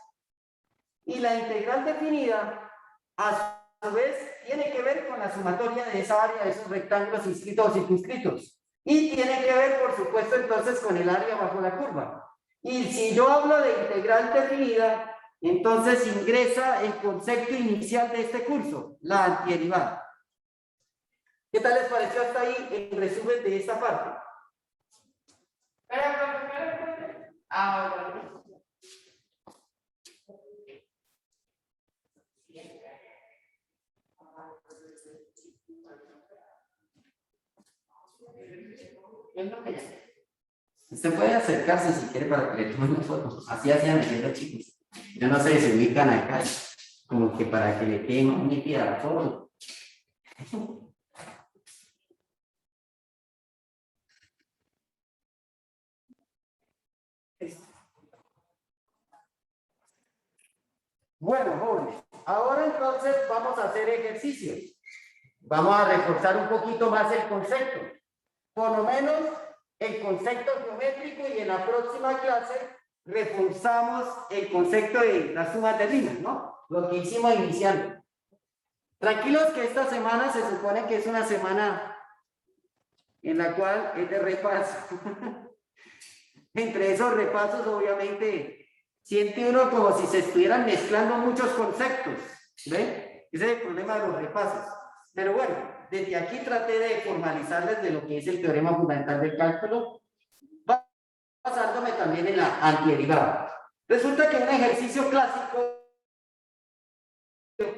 [SPEAKER 1] Y la integral definida, a su vez, tiene que ver con la sumatoria de esa área de esos rectángulos inscritos o circunscritos. Y tiene que ver, por supuesto, entonces con el área bajo la curva. Y si yo hablo de integral definida, entonces ingresa el concepto inicial de este curso, la antiderivada. ¿Qué tal les pareció hasta ahí el resumen de esta parte? Ahora. Usted puede acercarse si quiere para que le tomen una foto. Así hacían los chicos. Yo no sé si se ubican acá, como que para que le quede más nítida la foto. Bueno, jóvenes, ahora entonces vamos a hacer ejercicios. Vamos a reforzar un poquito más el concepto. Por lo menos el concepto geométrico, y en la próxima clase reforzamos el concepto de las sumas de rimas, ¿no? Lo que hicimos iniciando. Tranquilos que esta semana se supone que es una semana en la cual es de repaso. Entre esos repasos, obviamente, siente uno como si se estuvieran mezclando muchos conceptos, ¿ve? Ese es el problema de los repasos. Pero bueno, desde aquí traté de formalizarles de lo que es el teorema fundamental del cálculo, basándome también en la antiderivada. Resulta que un ejercicio clásico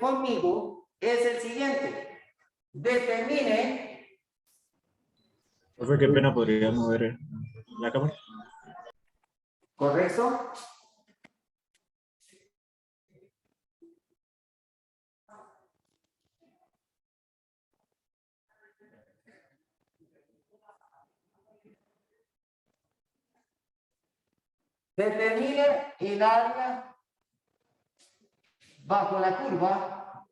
[SPEAKER 1] conmigo es el siguiente. Determine...
[SPEAKER 8] Profe, qué pena, ¿podría mover la cámara?
[SPEAKER 1] ¿Correcto? Determine el área bajo la curva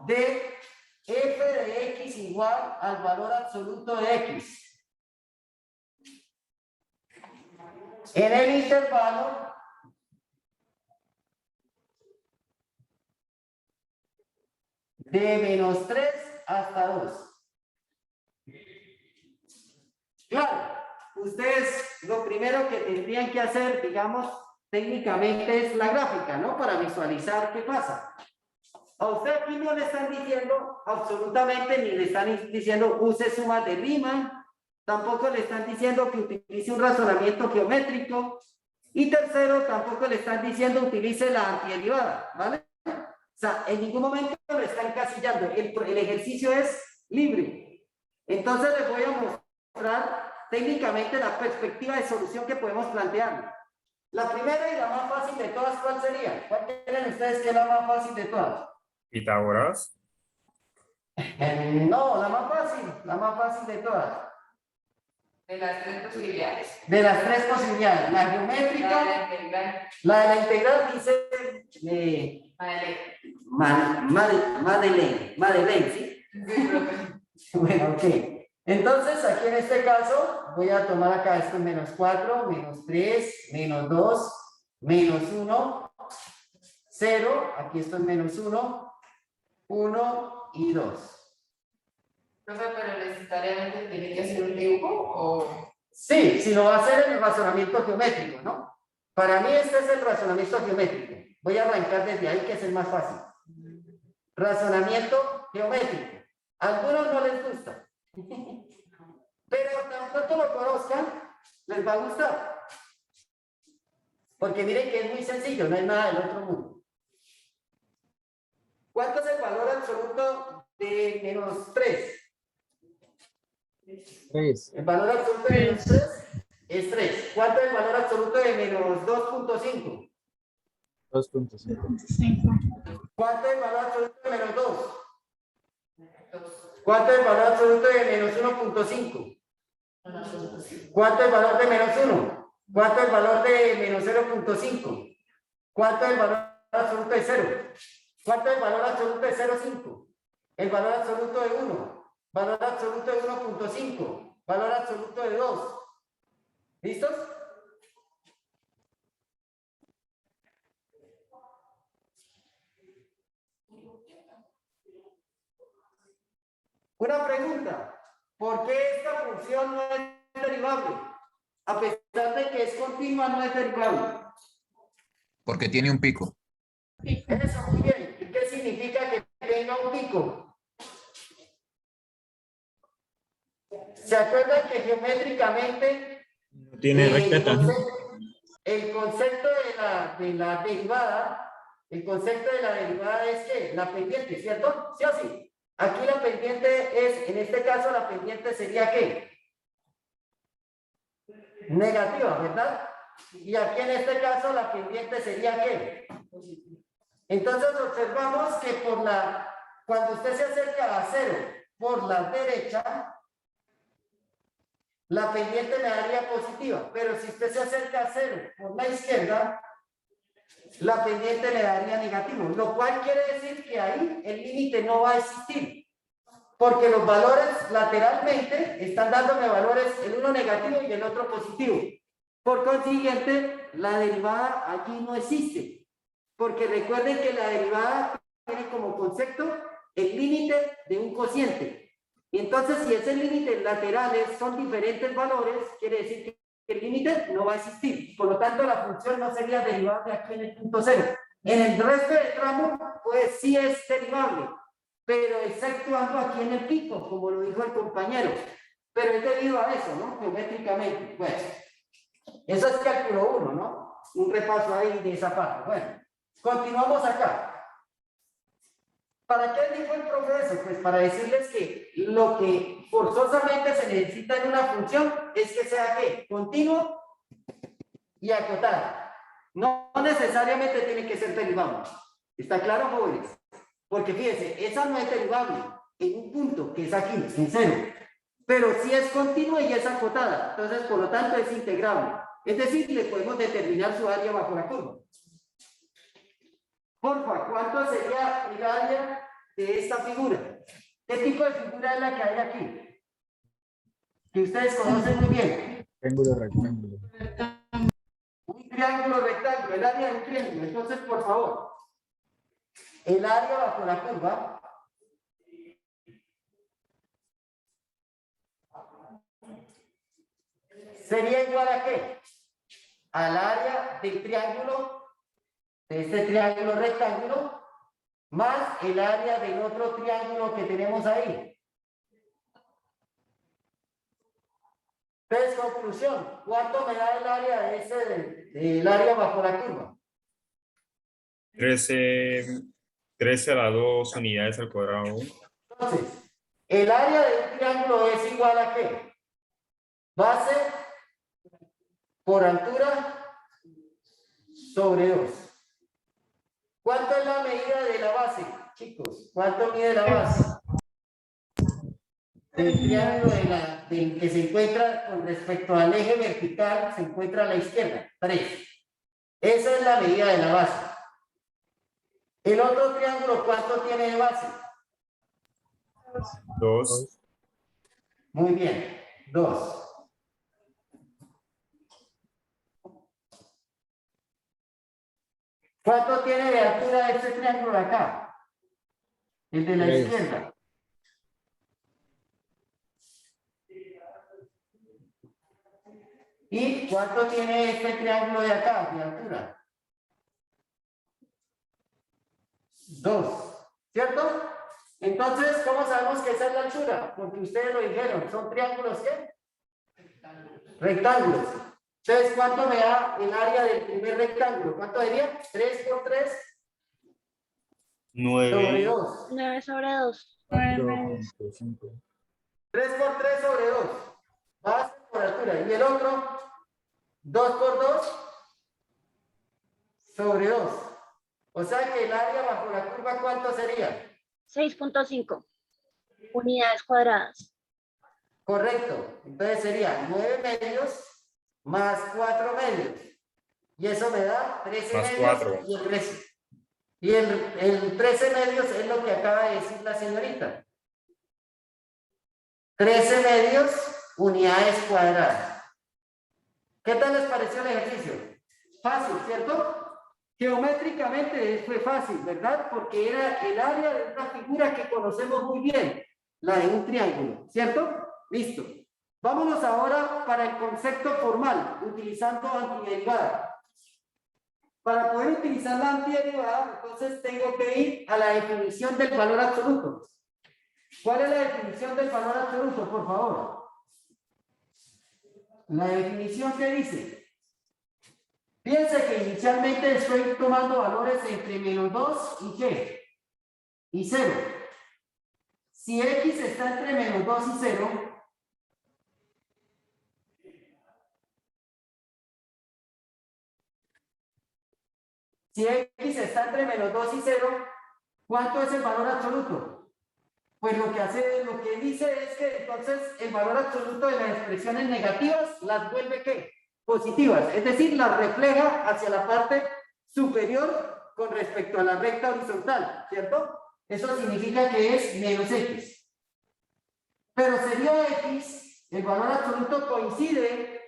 [SPEAKER 1] de f de x igual al valor absoluto de x en el intervalo de -3 hasta 2. Claro, ustedes lo primero que tendrían que hacer, digamos, técnicamente es la gráfica, ¿no? Para visualizar qué pasa. A usted aquí no le están diciendo absolutamente, ni le están diciendo use sumas de rima, tampoco le están diciendo que utilice un razonamiento geométrico, y tercero, tampoco le están diciendo utilice la antiderivada, ¿vale? O sea, en ningún momento le están encasillando, el ejercicio es libre. Entonces les voy a mostrar técnicamente la perspectiva de solución que podemos plantear. La primera y la más fácil de todas, ¿cuál sería? ¿Cuál creen ustedes que es la más fácil de todas?
[SPEAKER 3] Pitágoras.
[SPEAKER 1] No, la más fácil de todas.
[SPEAKER 9] De las tres posibilidades.
[SPEAKER 1] De las tres posibilidades, la geométrica,
[SPEAKER 9] La integral.
[SPEAKER 1] la de la integral dice Madeleine, ¿sí? Bueno, ok. Entonces, aquí en este caso, voy a tomar acá esto -4, -3, -2, -1, 0, aquí esto es -1, 1 y 2.
[SPEAKER 9] Profe, pero necesariamente tiene que hacer un dibujo o...
[SPEAKER 1] Sí, si lo va a hacer en el razonamiento geométrico, ¿no? Para mí este es el razonamiento geométrico. Voy a arrancar desde ahí, que es el más fácil. Razonamiento geométrico. A algunos no les gusta. Pero tan pronto lo conozcan, les va a gustar. Porque miren que es muy sencillo, no hay nada del otro mundo. ¿Cuánto es el valor absoluto de -3?
[SPEAKER 6] 3.
[SPEAKER 1] El valor absoluto de -3 es 3. ¿Cuánto es el valor absoluto de -2.5?
[SPEAKER 6] 2.5.
[SPEAKER 1] ¿Cuánto es el valor absoluto de -2? ¿Cuánto es el valor absoluto de -1.5? ¿Cuánto es el valor de -1? ¿Cuánto es el valor de -0.5? ¿Cuánto es el valor absoluto de 0? ¿Cuánto es el valor absoluto de 0.5? El valor absoluto de 1. Valor absoluto de 1.5. Valor absoluto de 2. ¿Listos? Una pregunta. ¿Por qué esta función no es derivable? A pesar de que es continua, no es derivable.
[SPEAKER 10] Porque tiene un pico.
[SPEAKER 1] Eso, muy bien. ¿Y qué significa que tenga un pico? ¿Se acuerdan que geométricamente
[SPEAKER 8] No tiene recta tangente.
[SPEAKER 1] el concepto de la derivada, el concepto de la derivada es que la pendiente, ¿cierto? ¿Sí o sí? aquí la pendiente es, en este caso la pendiente sería ¿qué? Negativa, ¿verdad? Y aquí en este caso la pendiente sería ¿qué? Entonces observamos que cuando usted se acerca a 0 por la derecha, la pendiente me daría positiva, pero si usted se acerca a 0 por la izquierda, la pendiente le daría negativo, lo cual quiere decir que ahí el límite no va a existir, porque los valores lateralmente están dándome valores, el uno negativo y el otro positivo. Por consiguiente, la derivada aquí no existe, porque recuerden que la derivada tiene como concepto el límite de un cociente. Y entonces, si ese límite laterales son diferentes valores, quiere decir que el límite no va a existir. Por lo tanto, la función no sería derivable aquí en el punto 0. En el resto del tramo, pues sí es derivable, pero exceptuando aquí en el pico, como lo dijo el compañero. Pero es debido a eso, ¿no? Geométricamente. Bueno, eso es cálculo 1, ¿no? Un repaso ahí de esa parte. Bueno, continuamos acá. ¿Para qué dijo el profe eso? Pues para decirles que lo que forzosamente se necesita en una función es que sea ¿qué? Continuo y acotada. No necesariamente tiene que ser derivable. ¿Está claro, jóvenes? Porque fíjense, esa no es derivable en un punto que es aquí, en 0. Pero sí es continua y es acotada. Entonces, por lo tanto, es integrable. Es decir, le podemos determinar su área bajo la curva. Porfa, ¿cuánto sería el área de esta figura? ¿Qué tipo de figura es la que hay aquí? Que ustedes conocen muy bien.
[SPEAKER 6] Triángulo rectángulo.
[SPEAKER 1] Un triángulo rectángulo, el área de un triángulo. Entonces, por favor, el área bajo la curva sería igual a ¿qué? Al área del triángulo, de este triángulo rectángulo, más el área del otro triángulo que tenemos ahí. Entonces, conclusión, ¿cuánto me da el área de del área bajo la curva?
[SPEAKER 3] 13 a la 2 unidades al cuadrado.
[SPEAKER 1] Entonces, el área del triángulo es igual a ¿qué? Base por altura sobre 2. ¿Cuánto es la medida de la base, chicos? ¿Cuánto mide la base? Del triángulo del que se encuentra con respecto al eje vertical, se encuentra a la izquierda, 3. Esa es la medida de la base. El otro triángulo, ¿cuánto tiene de base?
[SPEAKER 3] 2.
[SPEAKER 1] Muy bien, 2. ¿Cuánto tiene de altura este triángulo de acá? El de la
[SPEAKER 6] 3.
[SPEAKER 1] izquierda. ¿Y cuánto tiene este triángulo de acá de altura? 2, ¿cierto? Entonces, ¿cómo sabemos que esa es la altura? Porque ustedes lo dijeron, ¿son triángulos qué? Rectángulos. Entonces, ¿cuánto me da el área del primer rectángulo? ¿Cuánto sería? 3 por 3 sobre
[SPEAKER 3] 9.
[SPEAKER 1] 2.
[SPEAKER 2] 9 sobre 2.
[SPEAKER 6] 4.5.
[SPEAKER 1] 3 por 3 sobre 2. Base por altura. Y el otro, 2 por 2 sobre 2. O sea que el área bajo la curva, ¿cuánto sería?
[SPEAKER 2] 6.5 unidades cuadradas.
[SPEAKER 1] Correcto. Entonces sería 9 medios más 4 medios. Y eso me da 13
[SPEAKER 3] Más
[SPEAKER 1] medios
[SPEAKER 3] 4.
[SPEAKER 1] y el resto. Y el 13 medios es lo que acaba de decir la señorita. 13 medios unidades cuadradas. ¿Qué tal les pareció el ejercicio? Fácil, ¿cierto? Geométricamente fue fácil, ¿verdad? Porque era el área de una figura que conocemos muy bien, la de un triángulo, ¿cierto? Listo. Vámonos ahora para el concepto formal, utilizando antiderivada. Para poder utilizar la antiderivada, entonces tengo que ir a la definición del valor absoluto. ¿Cuál es la definición del valor absoluto, por favor? La definición que dice. Piense que inicialmente estoy tomando valores entre -2 y ¿qué? Y 0. Si x está entre menos 2 y 0, si x está entre menos 2 y 0, ¿cuánto es el valor absoluto? Pues lo que dice es que entonces el valor absoluto de las expresiones negativas las vuelve ¿qué? Positivas, es decir, las refleja hacia la parte superior con respecto a la recta horizontal, ¿cierto? Eso significa que es menos x. Pero sería x, el valor absoluto coincide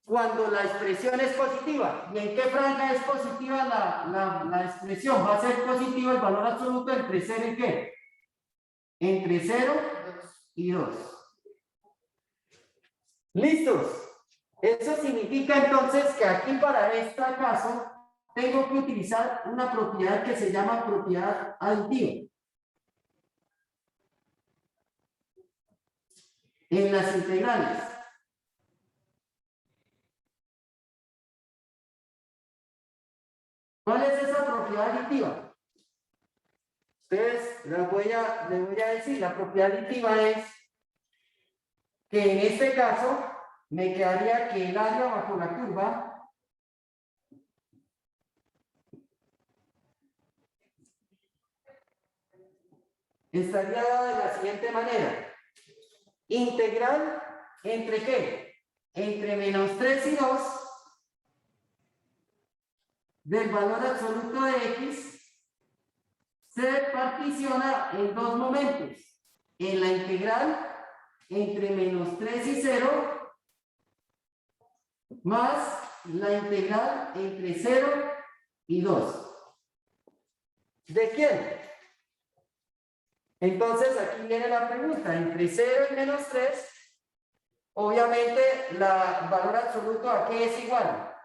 [SPEAKER 1] cuando la expresión es positiva. ¿Y en qué franja es positiva la expresión? Va a ser positivo el valor absoluto entre 0 y ¿qué? Entre 0 y 2. ¿Listos? Eso significa entonces que aquí para este caso tengo que utilizar una propiedad que se llama propiedad aditiva. En las integrales. ¿Cuál es esa propiedad aditiva? Entonces, les voy a decir, la propiedad aditiva es que en este caso me quedaría que el área bajo la curva estaría dada de la siguiente manera. Integral entre ¿qué? Entre menos 3 y 2 del valor absoluto de x se particiona en dos momentos. En la integral entre menos 3 y 0 más la integral entre 0 y 2. ¿De quién? Entonces aquí viene la pregunta. Entre 0 y menos 3, obviamente el valor absoluto ¿a qué es igual?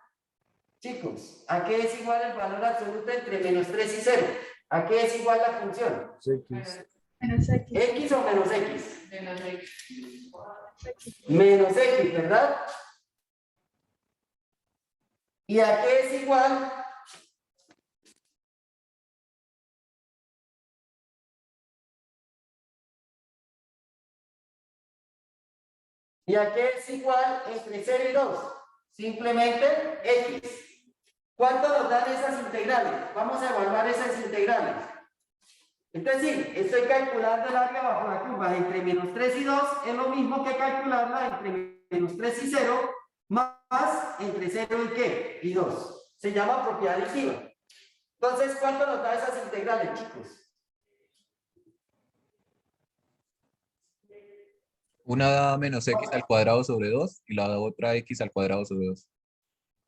[SPEAKER 1] Chicos, ¿a qué es igual el valor absoluto entre menos 3 y 0? ¿A qué es igual la función?
[SPEAKER 6] X.
[SPEAKER 5] Menos X.
[SPEAKER 1] ¿X o menos X?
[SPEAKER 9] Menos X.
[SPEAKER 1] Menos X, ¿verdad? ¿Y a qué es igual? ¿Y a qué es igual entre 0 y 2? Simplemente X. ¿Cuánto nos dan esas integrales? Vamos a evaluar esas integrales. Entonces sí, estoy calculando el área bajo la curva entre menos 3 y 2, es lo mismo que calcularla entre menos 3 y 0, más entre 0 y ¿qué? Y 2. Se llama propiedad aditiva. Entonces, ¿cuánto nos da esas integrales, chicos?
[SPEAKER 10] Una da menos x al cuadrado sobre 2 y la otra x al cuadrado sobre 2.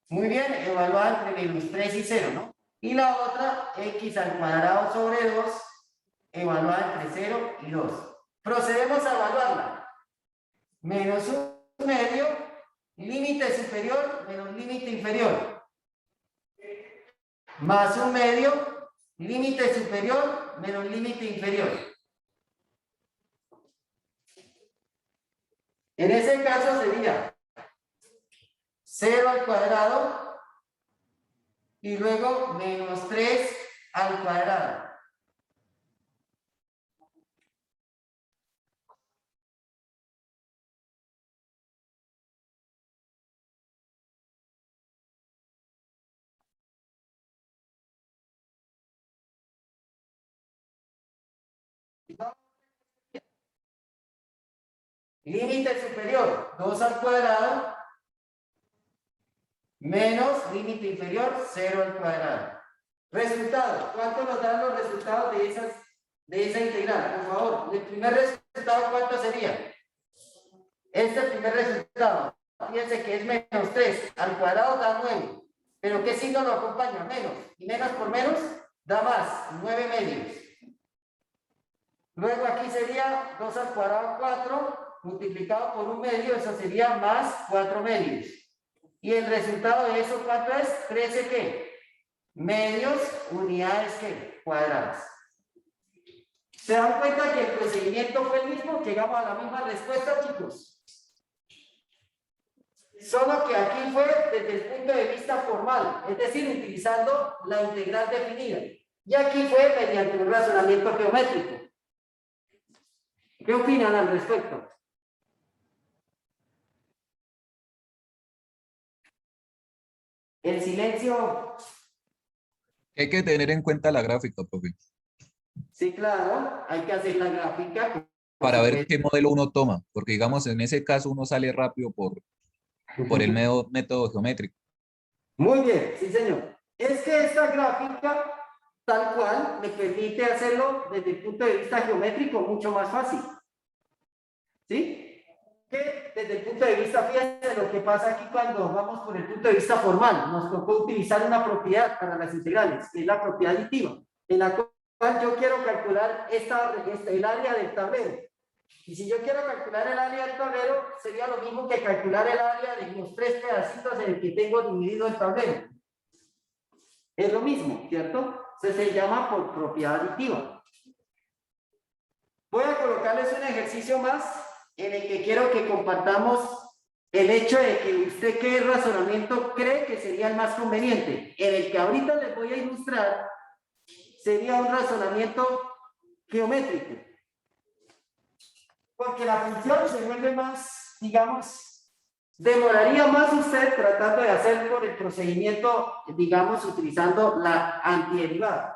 [SPEAKER 1] Muy bien, evaluada entre menos 3 y 0, ¿no? Y la otra, x al cuadrado sobre 2, evaluada entre 0 y 2. Procedemos a evaluarla. Menos 1 medio, límite superior, menos límite inferior. Más 1 medio, límite superior, menos límite inferior. En ese caso sería 0 al cuadrado y luego menos 3 al cuadrado. Límite superior, 2 al cuadrado, menos límite inferior, 0 al cuadrado. Resultado, ¿cuánto nos dan los resultados de esa integral? Por favor, el primer resultado, ¿cuánto sería? Este primer resultado, fíjense que es menos 3, al cuadrado da 9. ¿Pero qué signo lo acompaña? Menos. Y menos por menos da más, 9 medios. Luego aquí sería 2 al cuadrado 4, multiplicado por 1 medio, eso sería más 4 medios. Y el resultado de eso, ¿cuánto es? 13, ¿qué? Medios, unidades, ¿qué? Cuadradas. ¿Se dan cuenta que el procedimiento fue el mismo? Llegamos a la misma respuesta, chicos. Solo que aquí fue desde el punto de vista formal, es decir, utilizando la integral definida. Y aquí fue mediante un razonamiento geométrico. ¿Qué opinan al respecto? El silencio,
[SPEAKER 10] Hay que tener en cuenta la gráfica, profe,
[SPEAKER 1] sí, claro, hay que hacer la gráfica. por
[SPEAKER 10] para ver
[SPEAKER 1] supuesto.
[SPEAKER 10] qué modelo uno toma, porque digamos, en ese caso uno sale rápido por el método geométrico.
[SPEAKER 1] Muy bien, sí, señor. Es que esta gráfica, tal cual, me permite hacerlo desde el punto de vista geométrico mucho más fácil. ¿Sí? Que desde el punto de vista, fíjense lo que pasa aquí cuando vamos por el punto de vista formal. Nos tocó utilizar una propiedad para las integrales, que es la propiedad aditiva, en la cual yo quiero calcular el área del tablero. Y si yo quiero calcular el área del tablero, sería lo mismo que calcular el área de los 3 pedacitos en el que tengo dividido el tablero. Es lo mismo, ¿cierto? Se llama por propiedad aditiva. Voy a colocarles un ejercicio más en el que quiero que compartamos el hecho de que usted qué razonamiento cree que sería el más conveniente. En el que ahorita les voy a ilustrar sería un razonamiento geométrico. Porque la función se vuelve más, digamos, demoraría más usted tratando de hacer por el procedimiento, digamos, utilizando la antiderivada.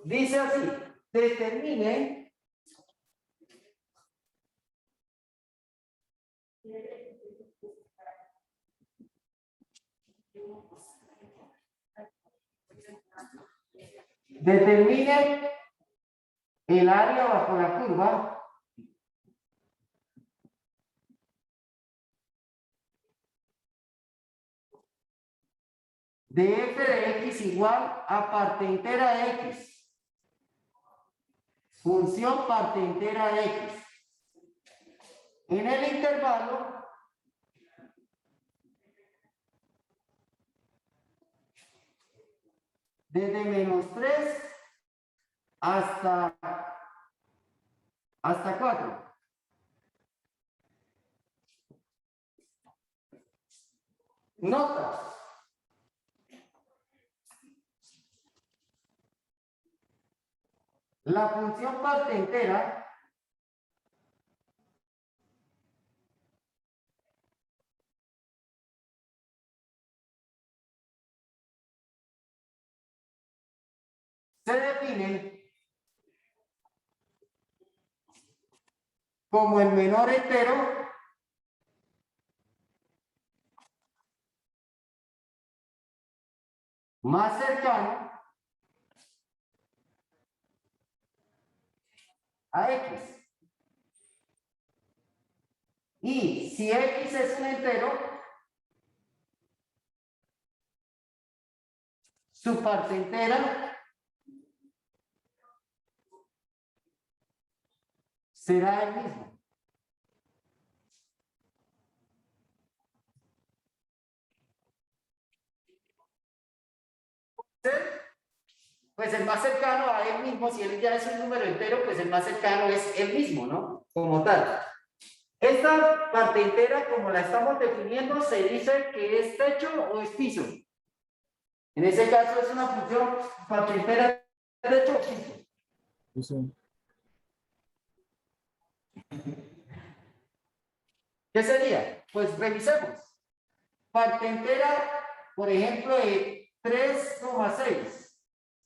[SPEAKER 1] Dice así, determine el área bajo la curva de f de x igual a parte entera de x. Función parte entera de x. En el intervalo desde -3 hasta 4. Nota. La función parte entera se define como el menor entero más cercano a x. Y si x es un entero, su parte entera será el mismo. Pues el más cercano a él mismo, si él ya es un número entero, pues el más cercano es él mismo, ¿no? Como tal. Esta parte entera, como la estamos definiendo, se dice que es techo o es piso. En ese caso es una función parte entera, techo o piso.
[SPEAKER 6] Eso.
[SPEAKER 1] ¿Qué sería? Pues revisemos. Parte entera, por ejemplo, de 3,6.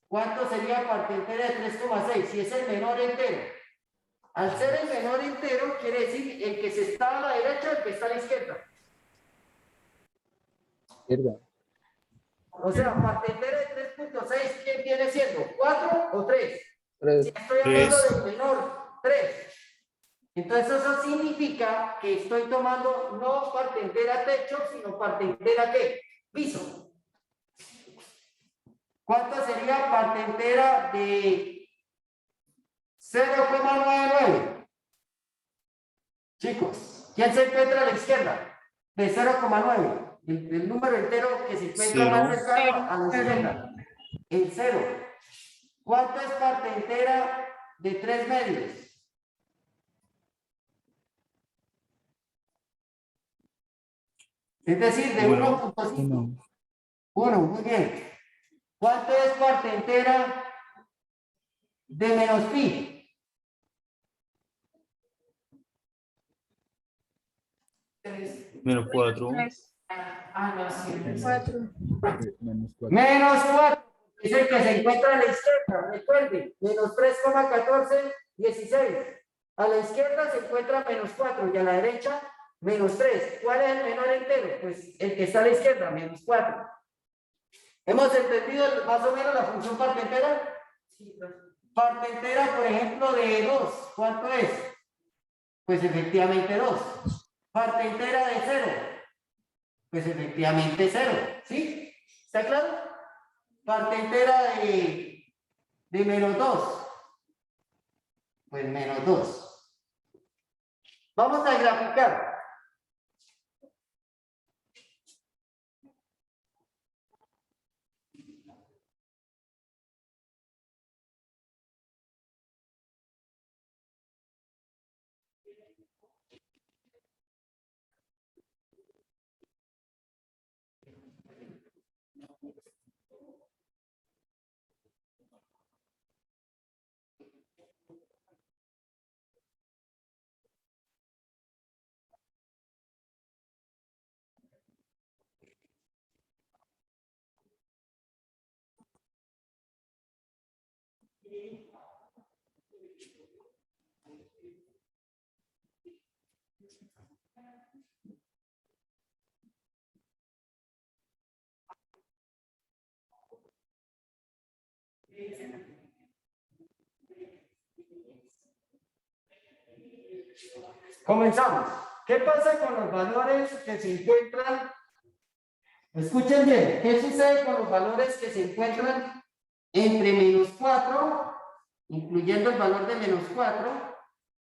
[SPEAKER 1] ¿Cuánto sería parte entera de 3,6? Si es el menor entero. Al ser el menor entero, quiere decir el que se está a la derecha, el que está a la izquierda.
[SPEAKER 6] ¿Verdad?
[SPEAKER 1] O sea, parte entera de 3,6, ¿quién viene siendo? ¿4 o 3? Si estoy hablando del menor, 3. Entonces eso significa que estoy tomando no parte entera techo, sino parte entera ¿qué? Piso. ¿Cuánto sería parte entera de 0,99? Chicos, ¿quién se encuentra a la izquierda? De 0,9. El número entero que se encuentra más cercano a la izquierda. El 0. ¿Cuánto es parte entera de 3 medios? Es decir, de 1.5. 1, muy bien. ¿Cuánto es parte entera de menos pi?
[SPEAKER 3] Menos 4.
[SPEAKER 9] No, sí.
[SPEAKER 5] 4.
[SPEAKER 6] Menos 4.
[SPEAKER 1] Menos 4. Es el que se encuentra a la izquierda. Recuerden, menos 3,14, 16. A la izquierda se encuentra menos 4 y a la derecha menos 3. ¿Cuál es el menor entero? Pues el que está a la izquierda, menos 4. ¿Hemos entendido más o menos la función parte entera?
[SPEAKER 9] Sí, pues.
[SPEAKER 1] Parte entera, por ejemplo, de 2. ¿Cuánto es? Pues efectivamente 2. Parte entera de 0. Pues efectivamente 0. ¿Sí? ¿Está claro? Parte entera de menos 2. Pues menos 2. Vamos a graficar. Comenzamos. ¿Qué pasa con los valores que se encuentran? Escuchen bien, ¿qué sucede con los valores que se encuentran entre menos 4, incluyendo el valor de menos 4,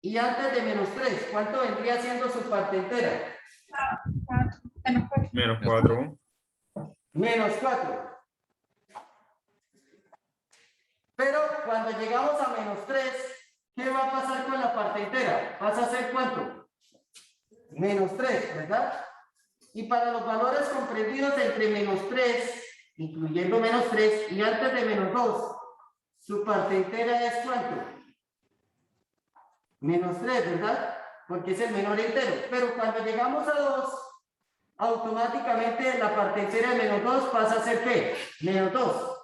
[SPEAKER 1] y antes de menos 3? ¿Cuánto vendría siendo su parte entera?
[SPEAKER 3] Menos 4.
[SPEAKER 1] Menos 4. Pero cuando llegamos a menos 3, ¿qué va a pasar con la parte entera? ¿Pasa a ser cuánto? Menos 3, ¿verdad? Y para los valores comprendidos entre menos 3, incluyendo menos 3, y antes de menos 2, su parte entera es ¿cuánto? Menos 3, ¿verdad? Porque es el menor entero. Pero cuando llegamos a 2, automáticamente la parte entera de menos 2 pasa a ser ¿qué? Menos 2.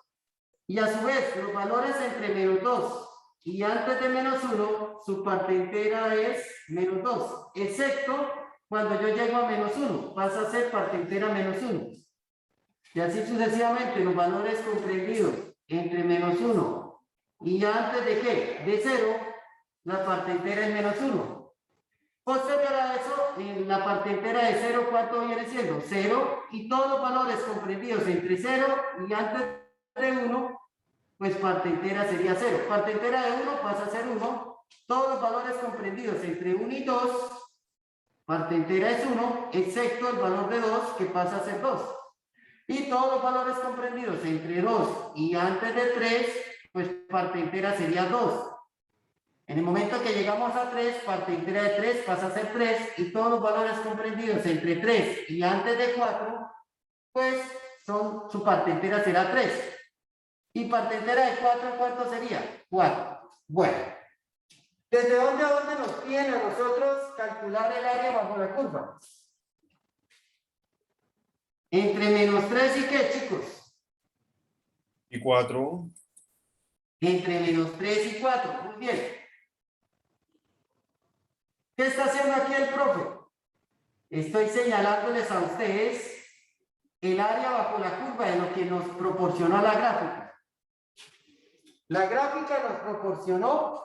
[SPEAKER 1] Y a su vez, los valores entre menos 2 y antes de menos 1, su parte entera es menos 2, excepto cuando yo llego a menos 1, pasa a ser parte entera menos 1. Y así sucesivamente, los valores comprendidos entre menos 1 y antes de ¿qué? De 0, la parte entera es menos 1. Posterior a eso, en la parte entera de 0, ¿cuánto viene siendo? 0, y todos los valores comprendidos entre 0 y antes de 1, pues parte entera sería 0. Parte entera de 1 pasa a ser 1. Todos los valores comprendidos entre 1 y 2, parte entera es 1, excepto el valor de 2, que pasa a ser 2. Y todos los valores comprendidos entre 2 y antes de 3, pues parte entera sería 2. En el momento que llegamos a 3, parte entera de 3 pasa a ser 3, y todos los valores comprendidos entre 3 y antes de 4, pues su parte entera será 3. Y parte entera de 4, ¿cuánto sería? 4. Bueno, ¿desde dónde a dónde nos piden a nosotros calcular el área bajo la curva? Entre menos 3 y ¿qué, chicos?
[SPEAKER 3] Y 4.
[SPEAKER 1] Entre menos 3 y 4, muy bien. ¿Qué está haciendo aquí el profe? Estoy señalándoles a ustedes el área bajo la curva de lo que nos proporcionó la gráfica. La gráfica nos proporcionó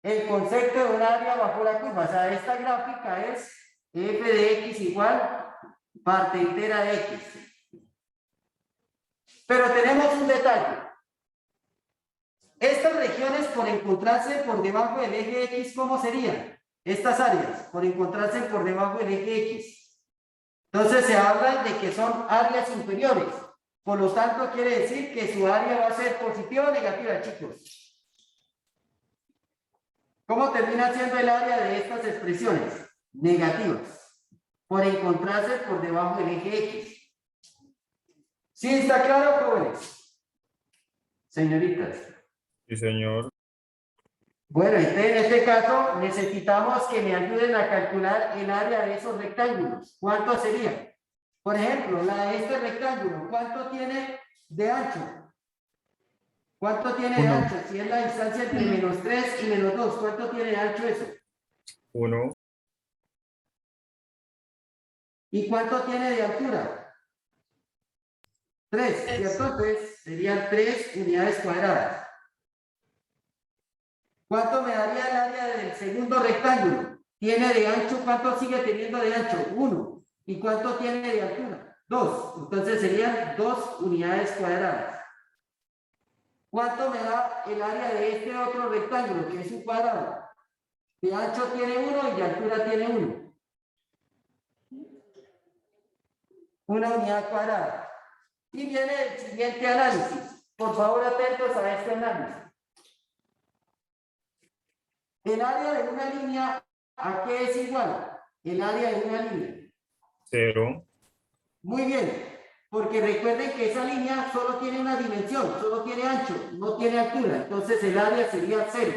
[SPEAKER 1] el concepto de un área bajo la curva. O sea, esta gráfica es f de x igual parte entera de x. Pero tenemos un detalle. Estas regiones, por encontrarse por debajo del eje X, ¿cómo serían? Estas áreas, por encontrarse por debajo del eje X. Entonces se habla de que son áreas inferiores. Por lo tanto, quiere decir que su área va a ser positiva o negativa, chicos. ¿Cómo termina siendo el área de estas expresiones? Negativas. Por encontrarse por debajo del eje X. ¿Sí está claro, jóvenes? Señoritas.
[SPEAKER 3] Sí, señor.
[SPEAKER 1] Bueno, en este caso necesitamos que me ayuden a calcular el área de esos rectángulos. ¿Cuánto sería? Por ejemplo, este rectángulo, ¿cuánto tiene de ancho? ¿Cuánto tiene de ancho? Si es la distancia entre -3 y -2, ¿cuánto tiene de ancho eso?
[SPEAKER 3] 1.
[SPEAKER 1] ¿Y cuánto tiene de altura? 3, ¿cierto? Entonces serían 3 unidades cuadradas. ¿Cuánto me daría el área del segundo rectángulo? Tiene de ancho, ¿cuánto sigue teniendo de ancho? 1. ¿Y cuánto tiene de altura? 2. Entonces serían 2 unidades cuadradas. ¿Cuánto me da el área de este otro rectángulo, que es un cuadrado? De ancho tiene 1 y de altura tiene 1. Una unidad cuadrada. Y viene el siguiente análisis. Por favor, atentos a este análisis. El área de una línea, ¿a qué es igual? El área de una línea.
[SPEAKER 3] 0.
[SPEAKER 1] Muy bien, porque recuerden que esa línea solo tiene una dimensión, solo tiene ancho, no tiene altura. Entonces el área sería 0.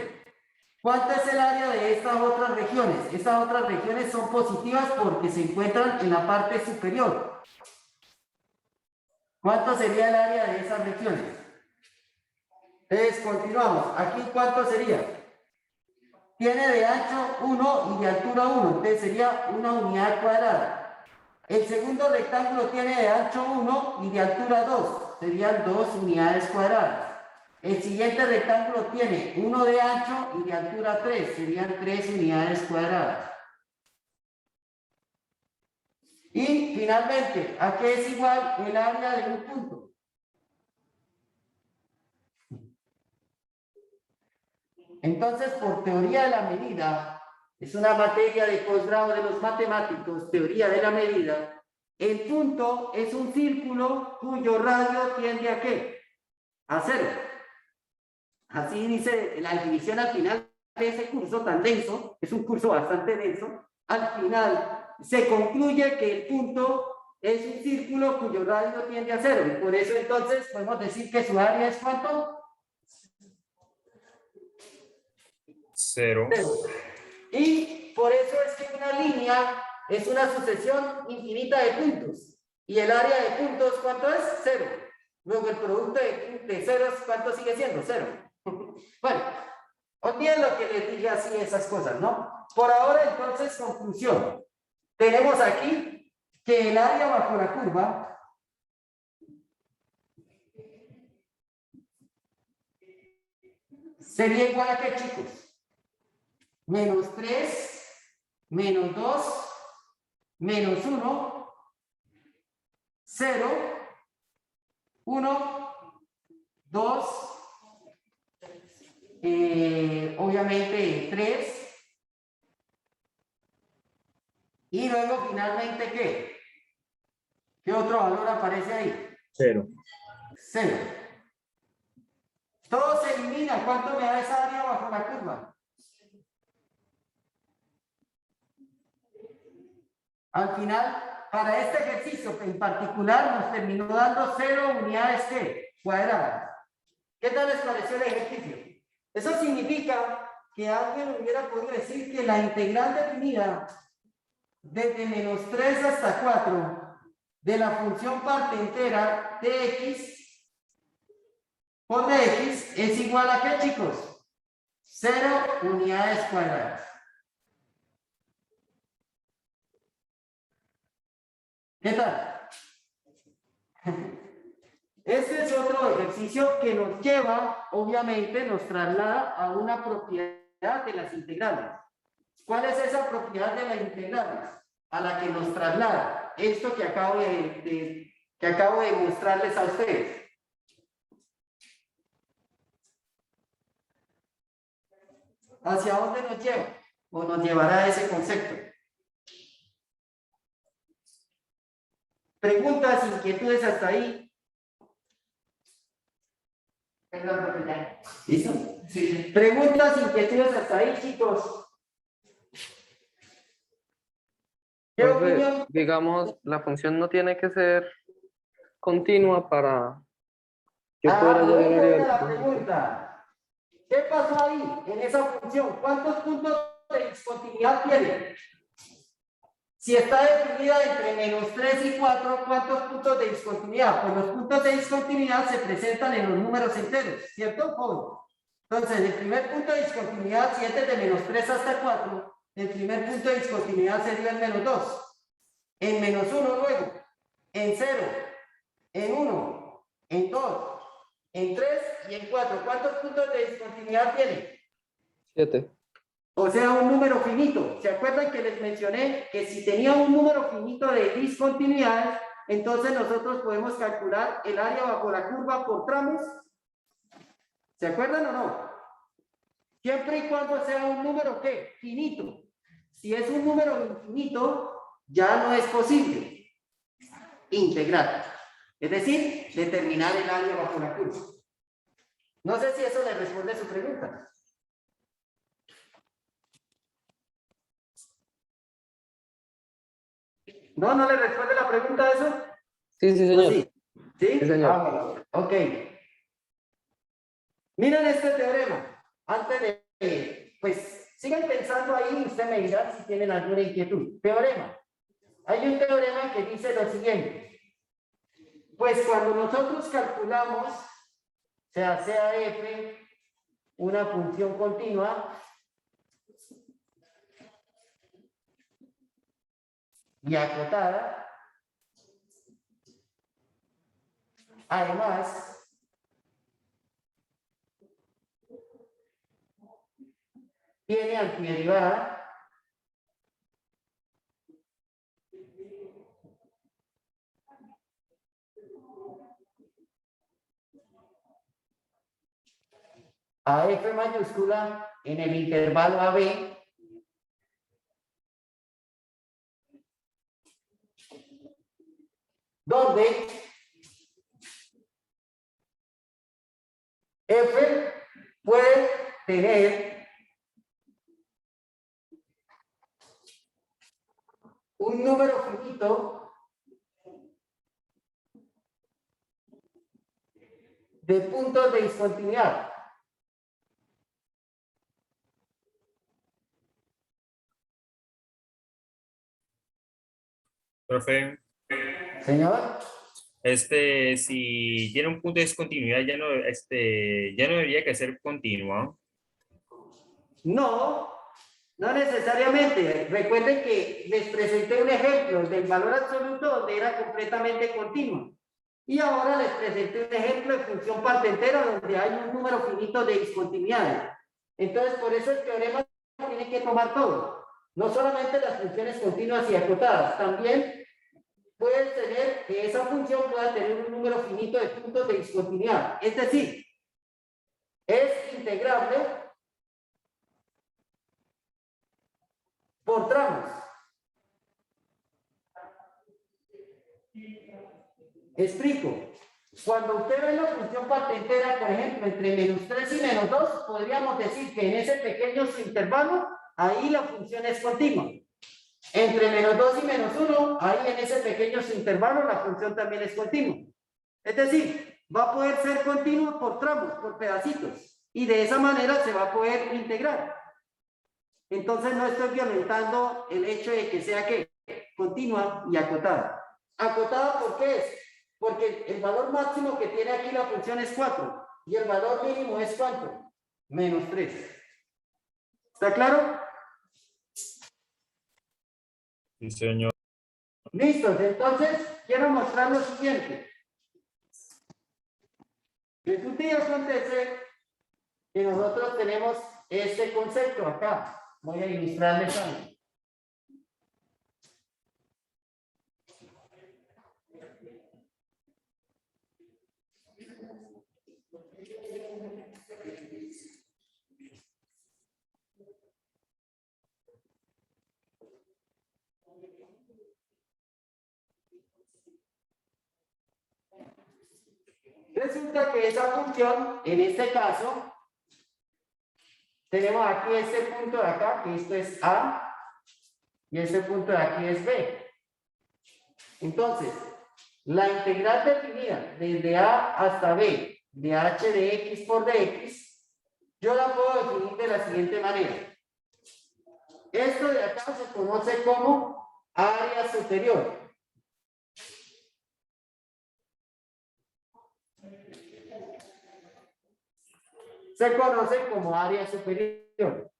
[SPEAKER 1] ¿Cuánto es el área de estas otras regiones? Estas otras regiones son positivas porque se encuentran en la parte superior. ¿Cuánto sería el área de esas regiones? Entonces, continuamos. Aquí, ¿cuánto sería? Tiene de ancho 1 y de altura 1, entonces sería una unidad cuadrada. El segundo rectángulo tiene de ancho 1 y de altura 2, serían 2 unidades cuadradas. El siguiente rectángulo tiene 1 de ancho y de altura 3, serían 3 unidades cuadradas. Y finalmente, ¿a qué es igual el área de un punto? Entonces, por teoría de la medida, es una materia de posgrado de los matemáticos, teoría de la medida, el punto es un círculo cuyo radio tiende ¿a qué? A 0. Así dice la definición al final de ese curso tan denso, es un curso bastante denso, al final se concluye que el punto es un círculo cuyo radio tiende a 0, y por eso entonces podemos decir que su área es ¿cuánto?
[SPEAKER 3] 0.
[SPEAKER 1] Y por eso es que una línea es una sucesión infinita de puntos. Y el área de puntos, ¿cuánto es? 0. Luego el producto de ceros, ¿cuánto sigue siendo? 0. Bueno, olviden lo que les dije así, esas cosas, ¿no? Por ahora, entonces, conclusión. Tenemos aquí que el área bajo la curva sería igual a ¿qué, chicos? -3, -2, -1, 0, 1, 2, obviamente 3, y luego finalmente ¿qué? ¿Qué otro valor aparece ahí?
[SPEAKER 8] 0.
[SPEAKER 1] 0. Todo se elimina. ¿Cuánto me da esa área bajo la curva? Al final, para este ejercicio en particular, nos terminó dando 0 unidades ¿qué? Cuadradas. ¿Qué tal les pareció el ejercicio? Eso significa que alguien hubiera podido decir que la integral definida desde -3 hasta 4 de la función parte entera de x por dx es igual a ¿qué, chicos? 0 unidades cuadradas. ¿Qué tal? Este es otro ejercicio que nos lleva, obviamente, nos traslada a una propiedad de las integrales. ¿Cuál es esa propiedad de las integrales? A la que nos traslada esto que acabo de mostrarles a ustedes. ¿Hacia dónde nos lleva? ¿O nos llevará a ese concepto? Preguntas, inquietudes hasta ahí.
[SPEAKER 9] Perdón, profe, ya.
[SPEAKER 1] ¿Listo?
[SPEAKER 9] Sí.
[SPEAKER 1] Preguntas, inquietudes hasta ahí, chicos. ¿Qué
[SPEAKER 11] Profe,
[SPEAKER 1] opinión?
[SPEAKER 11] digamos, la función no tiene que ser continua para yo poder
[SPEAKER 1] Muy
[SPEAKER 11] hallar el área
[SPEAKER 1] buena
[SPEAKER 11] del
[SPEAKER 1] la
[SPEAKER 11] conjunto.
[SPEAKER 1] pregunta. ¿Qué pasó ahí en esa función? ¿Cuántos puntos de discontinuidad tiene? Si está definida entre -3 y 4, ¿cuántos puntos de discontinuidad? Pues los puntos de discontinuidad se presentan en los números enteros, ¿cierto? Joven? Entonces, el primer punto de discontinuidad, si este es de -3 hasta 4, el primer punto de discontinuidad sería el -2. En -1 luego, en 0, en 1, en 2, en 3 y en 4. ¿Cuántos puntos de discontinuidad tiene?
[SPEAKER 11] 7.
[SPEAKER 1] O sea, un número finito. ¿Se acuerdan que les mencioné que si tenía un número finito de discontinuidades, entonces nosotros podemos calcular el área bajo la curva por tramos? ¿Se acuerdan o no? Siempre y cuando sea un número, ¿qué? Finito. Si es un número infinito, ya no es posible integrar. Es decir, determinar el área bajo la curva. No sé si eso le responde a su pregunta. ¿No? ¿No le responde la pregunta a eso?
[SPEAKER 11] Sí, sí,
[SPEAKER 1] ¿O
[SPEAKER 11] señor.
[SPEAKER 1] sí? ¿Sí?
[SPEAKER 11] Sí, señor.
[SPEAKER 1] Bueno, ok. Miren este teorema. Antes de, pues, sigan pensando ahí, usted me dirá si tienen alguna inquietud. Teorema. Hay un teorema que dice lo siguiente. Pues cuando nosotros calculamos, sea f una función continua, y acotada, además, tiene antiderivada a f mayúscula en el intervalo AB donde f puede tener un número finito de puntos de discontinuidad.
[SPEAKER 3] Profe,
[SPEAKER 1] Señor,
[SPEAKER 3] si tiene un punto de discontinuidad, ya no debería que ser continua.
[SPEAKER 1] no, no necesariamente. Recuerden que les presenté un ejemplo del valor absoluto donde era completamente continuo. Y ahora les presenté un ejemplo de función parte entera donde hay un número finito de discontinuidades. Entonces, por eso el teorema tiene que tomar todo. No solamente las funciones continuas y acotadas, también puedes tener que esa función pueda tener un número finito de puntos de discontinuidad. Es decir, es integrable por tramos. Explico. Cuando usted ve la función parte entera, por ejemplo, entre -3 y -2, podríamos decir que en ese pequeño intervalo, ahí la función es continua. Entre -2 y -1, ahí en ese pequeño intervalo, la función también es continua. Es decir, va a poder ser continua por tramos, por pedacitos. Y de esa manera se va a poder integrar. Entonces no estoy violentando el hecho de que sea que continua y acotada. ¿Acotada por qué es? Porque el valor máximo que tiene aquí la función es 4 y el valor mínimo es ¿cuánto? -3. ¿Está claro?
[SPEAKER 3] Sí, señor.
[SPEAKER 1] Listos, entonces quiero mostrar lo siguiente. Resulta y acontece que nosotros tenemos este concepto acá. Voy a ilustrarles algo. Resulta que esa función, en este caso, tenemos aquí este punto de acá, que esto es A, y este punto de aquí es B. Entonces, la integral definida desde A hasta B de h de x por dx, yo la puedo definir de la siguiente manera. Esto de acá se conoce como área superior. Se conoce como área superior.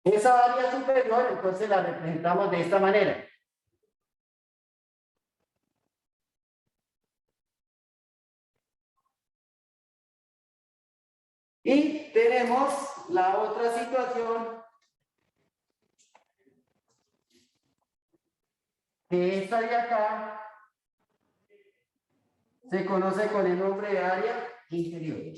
[SPEAKER 1] Esa área superior, entonces la representamos de esta manera. Y tenemos la otra situación, que esta de acá se conoce con el nombre de área interior.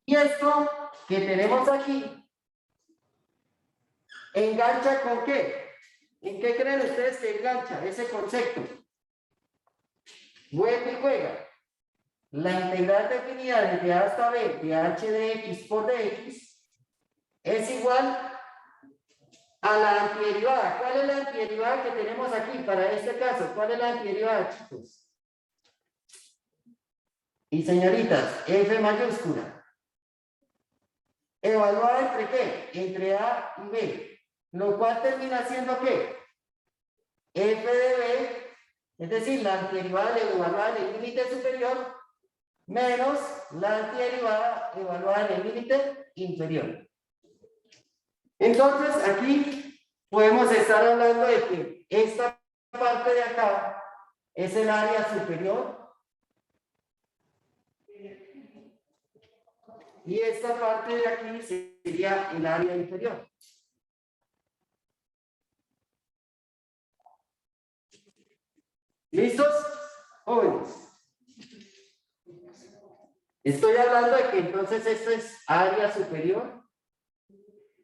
[SPEAKER 1] Y esto que tenemos aquí, ¿engancha con qué? ¿En qué creen ustedes que engancha ese concepto? Vuelve y juega. La integral definida desde A hasta B de h de x por dx es igual a la antiderivada. ¿Cuál es la antiderivada que tenemos aquí para este caso? ¿Cuál es la antiderivada, chicos? Y señoritas, F mayúscula. Evaluada entre qué? Entre A y B. Lo cual termina siendo ¿qué? F de B, es decir, la antiderivada evaluada en el límite superior, menos la antiderivada evaluada en el límite inferior. Entonces, aquí podemos estar hablando de que esta parte de acá es el área superior y esta parte de aquí sería el área inferior. ¿Listos? Jóvenes. Estoy hablando de que entonces esto es área superior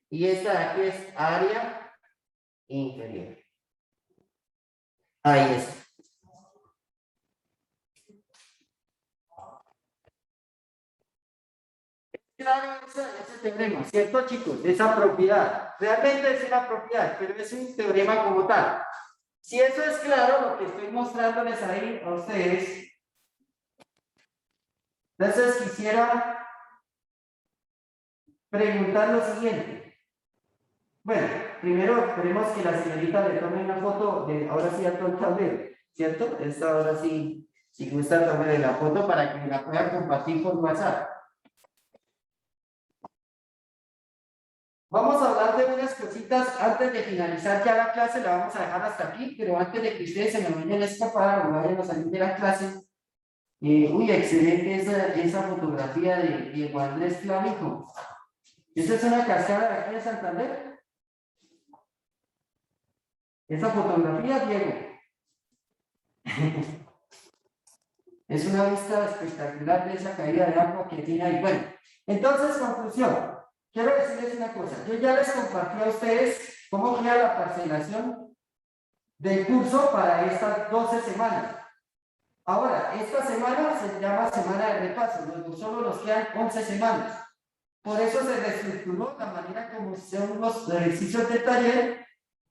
[SPEAKER 1] y esta de aquí es área inferior. Ahí está. Claro, ese teorema, ¿cierto, chicos? Esa propiedad. Realmente es una propiedad, pero es un teorema como tal. Si eso es claro, lo que estoy mostrándoles ahí a ustedes, entonces quisiera preguntar lo siguiente. Bueno, primero esperemos que la señorita le tome una foto de ahora sí a todo el tablero, ¿cierto? Esta ahora sí, si gusta, tome la foto para que la pueda compartir por WhatsApp. Vamos a hablar de unas cositas antes de finalizar ya la clase, la vamos a dejar hasta aquí, pero antes de que ustedes se me vayan a escapar o vayan a salir de la clase, uy, excelente esa fotografía de Diego Andrés Clavijo. ¿Esta es una cascada de aquí de Santander? Esa fotografía, Diego. Es una vista espectacular de esa caída de agua que tiene ahí. Bueno, entonces, conclusión. Quiero decirles una cosa, yo ya les compartí a ustedes cómo queda la parcelación del curso para estas 12 semanas. Ahora, esta semana se llama semana de repaso, luego solo nos quedan 11 semanas. Por eso se reestructuró la manera como son los ejercicios del taller.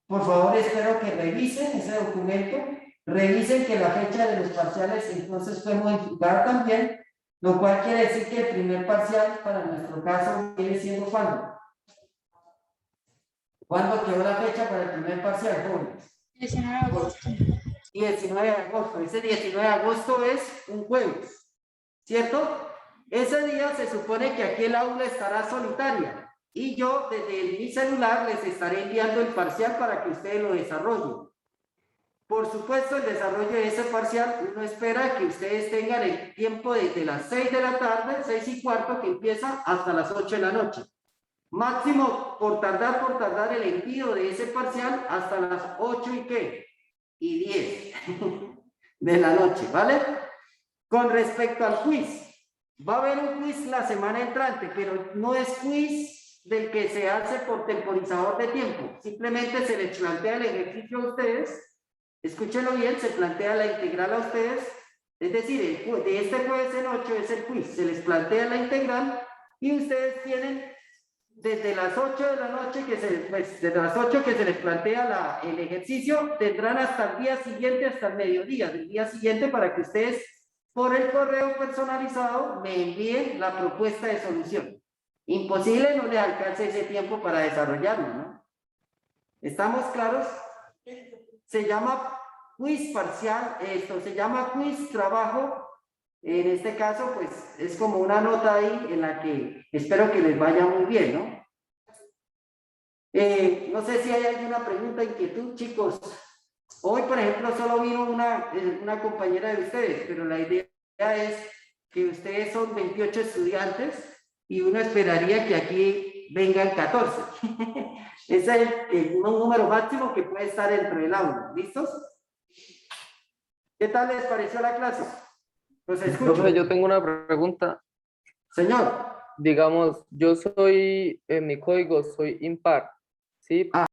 [SPEAKER 1] Por favor, espero que revisen ese documento, revisen que la fecha de los parciales entonces fue modificada también, lo cual quiere decir que el primer parcial para nuestro caso viene siendo ¿cuándo? ¿Cuándo quedó la fecha para el primer parcial, jóvenes?
[SPEAKER 5] 19 de agosto.
[SPEAKER 1] 19 de agosto. Ese 19 de agosto es un jueves, ¿cierto? Ese día se supone que aquí el aula estará solitaria y yo desde mi celular les estaré enviando el parcial para que ustedes lo desarrollen. Por supuesto, el desarrollo de ese parcial, uno espera que ustedes tengan el tiempo desde las 6 de la tarde, 6:15, que empieza, hasta las 8 de la noche. Máximo, por tardar el envío de ese parcial hasta las 8:10 de la noche, ¿vale? Con respecto al quiz, va a haber un quiz la semana entrante, pero no es quiz del que se hace por temporizador de tiempo. Simplemente se les plantea el ejercicio a ustedes. Escúchenlo bien, se plantea la integral a ustedes, es decir, de este jueves en 8 es el quiz, se les plantea la integral y ustedes tienen desde las 8 de la noche, desde las 8 que se les plantea el ejercicio, tendrán hasta el día siguiente, hasta el mediodía del día siguiente, para que ustedes por el correo personalizado me envíen la propuesta de solución. Imposible, no les alcance ese tiempo para desarrollarlo, ¿no? ¿Estamos claros? Se llama quiz parcial, esto se llama quiz trabajo. En este caso, pues es como una nota ahí en la que espero que les vaya muy bien, ¿no? No sé si hay alguna pregunta, inquietud, chicos. Hoy, por ejemplo, solo vino una compañera de ustedes, pero la idea es que ustedes son 28 estudiantes y uno esperaría que aquí vengan 14. Ese es el número máximo que puede estar dentro del aula. ¿Listos? ¿Qué tal les pareció la clase? Los escucho.
[SPEAKER 11] Profe, yo tengo una pregunta.
[SPEAKER 1] Señor.
[SPEAKER 11] Digamos, yo soy, en mi código soy impar, ¿sí?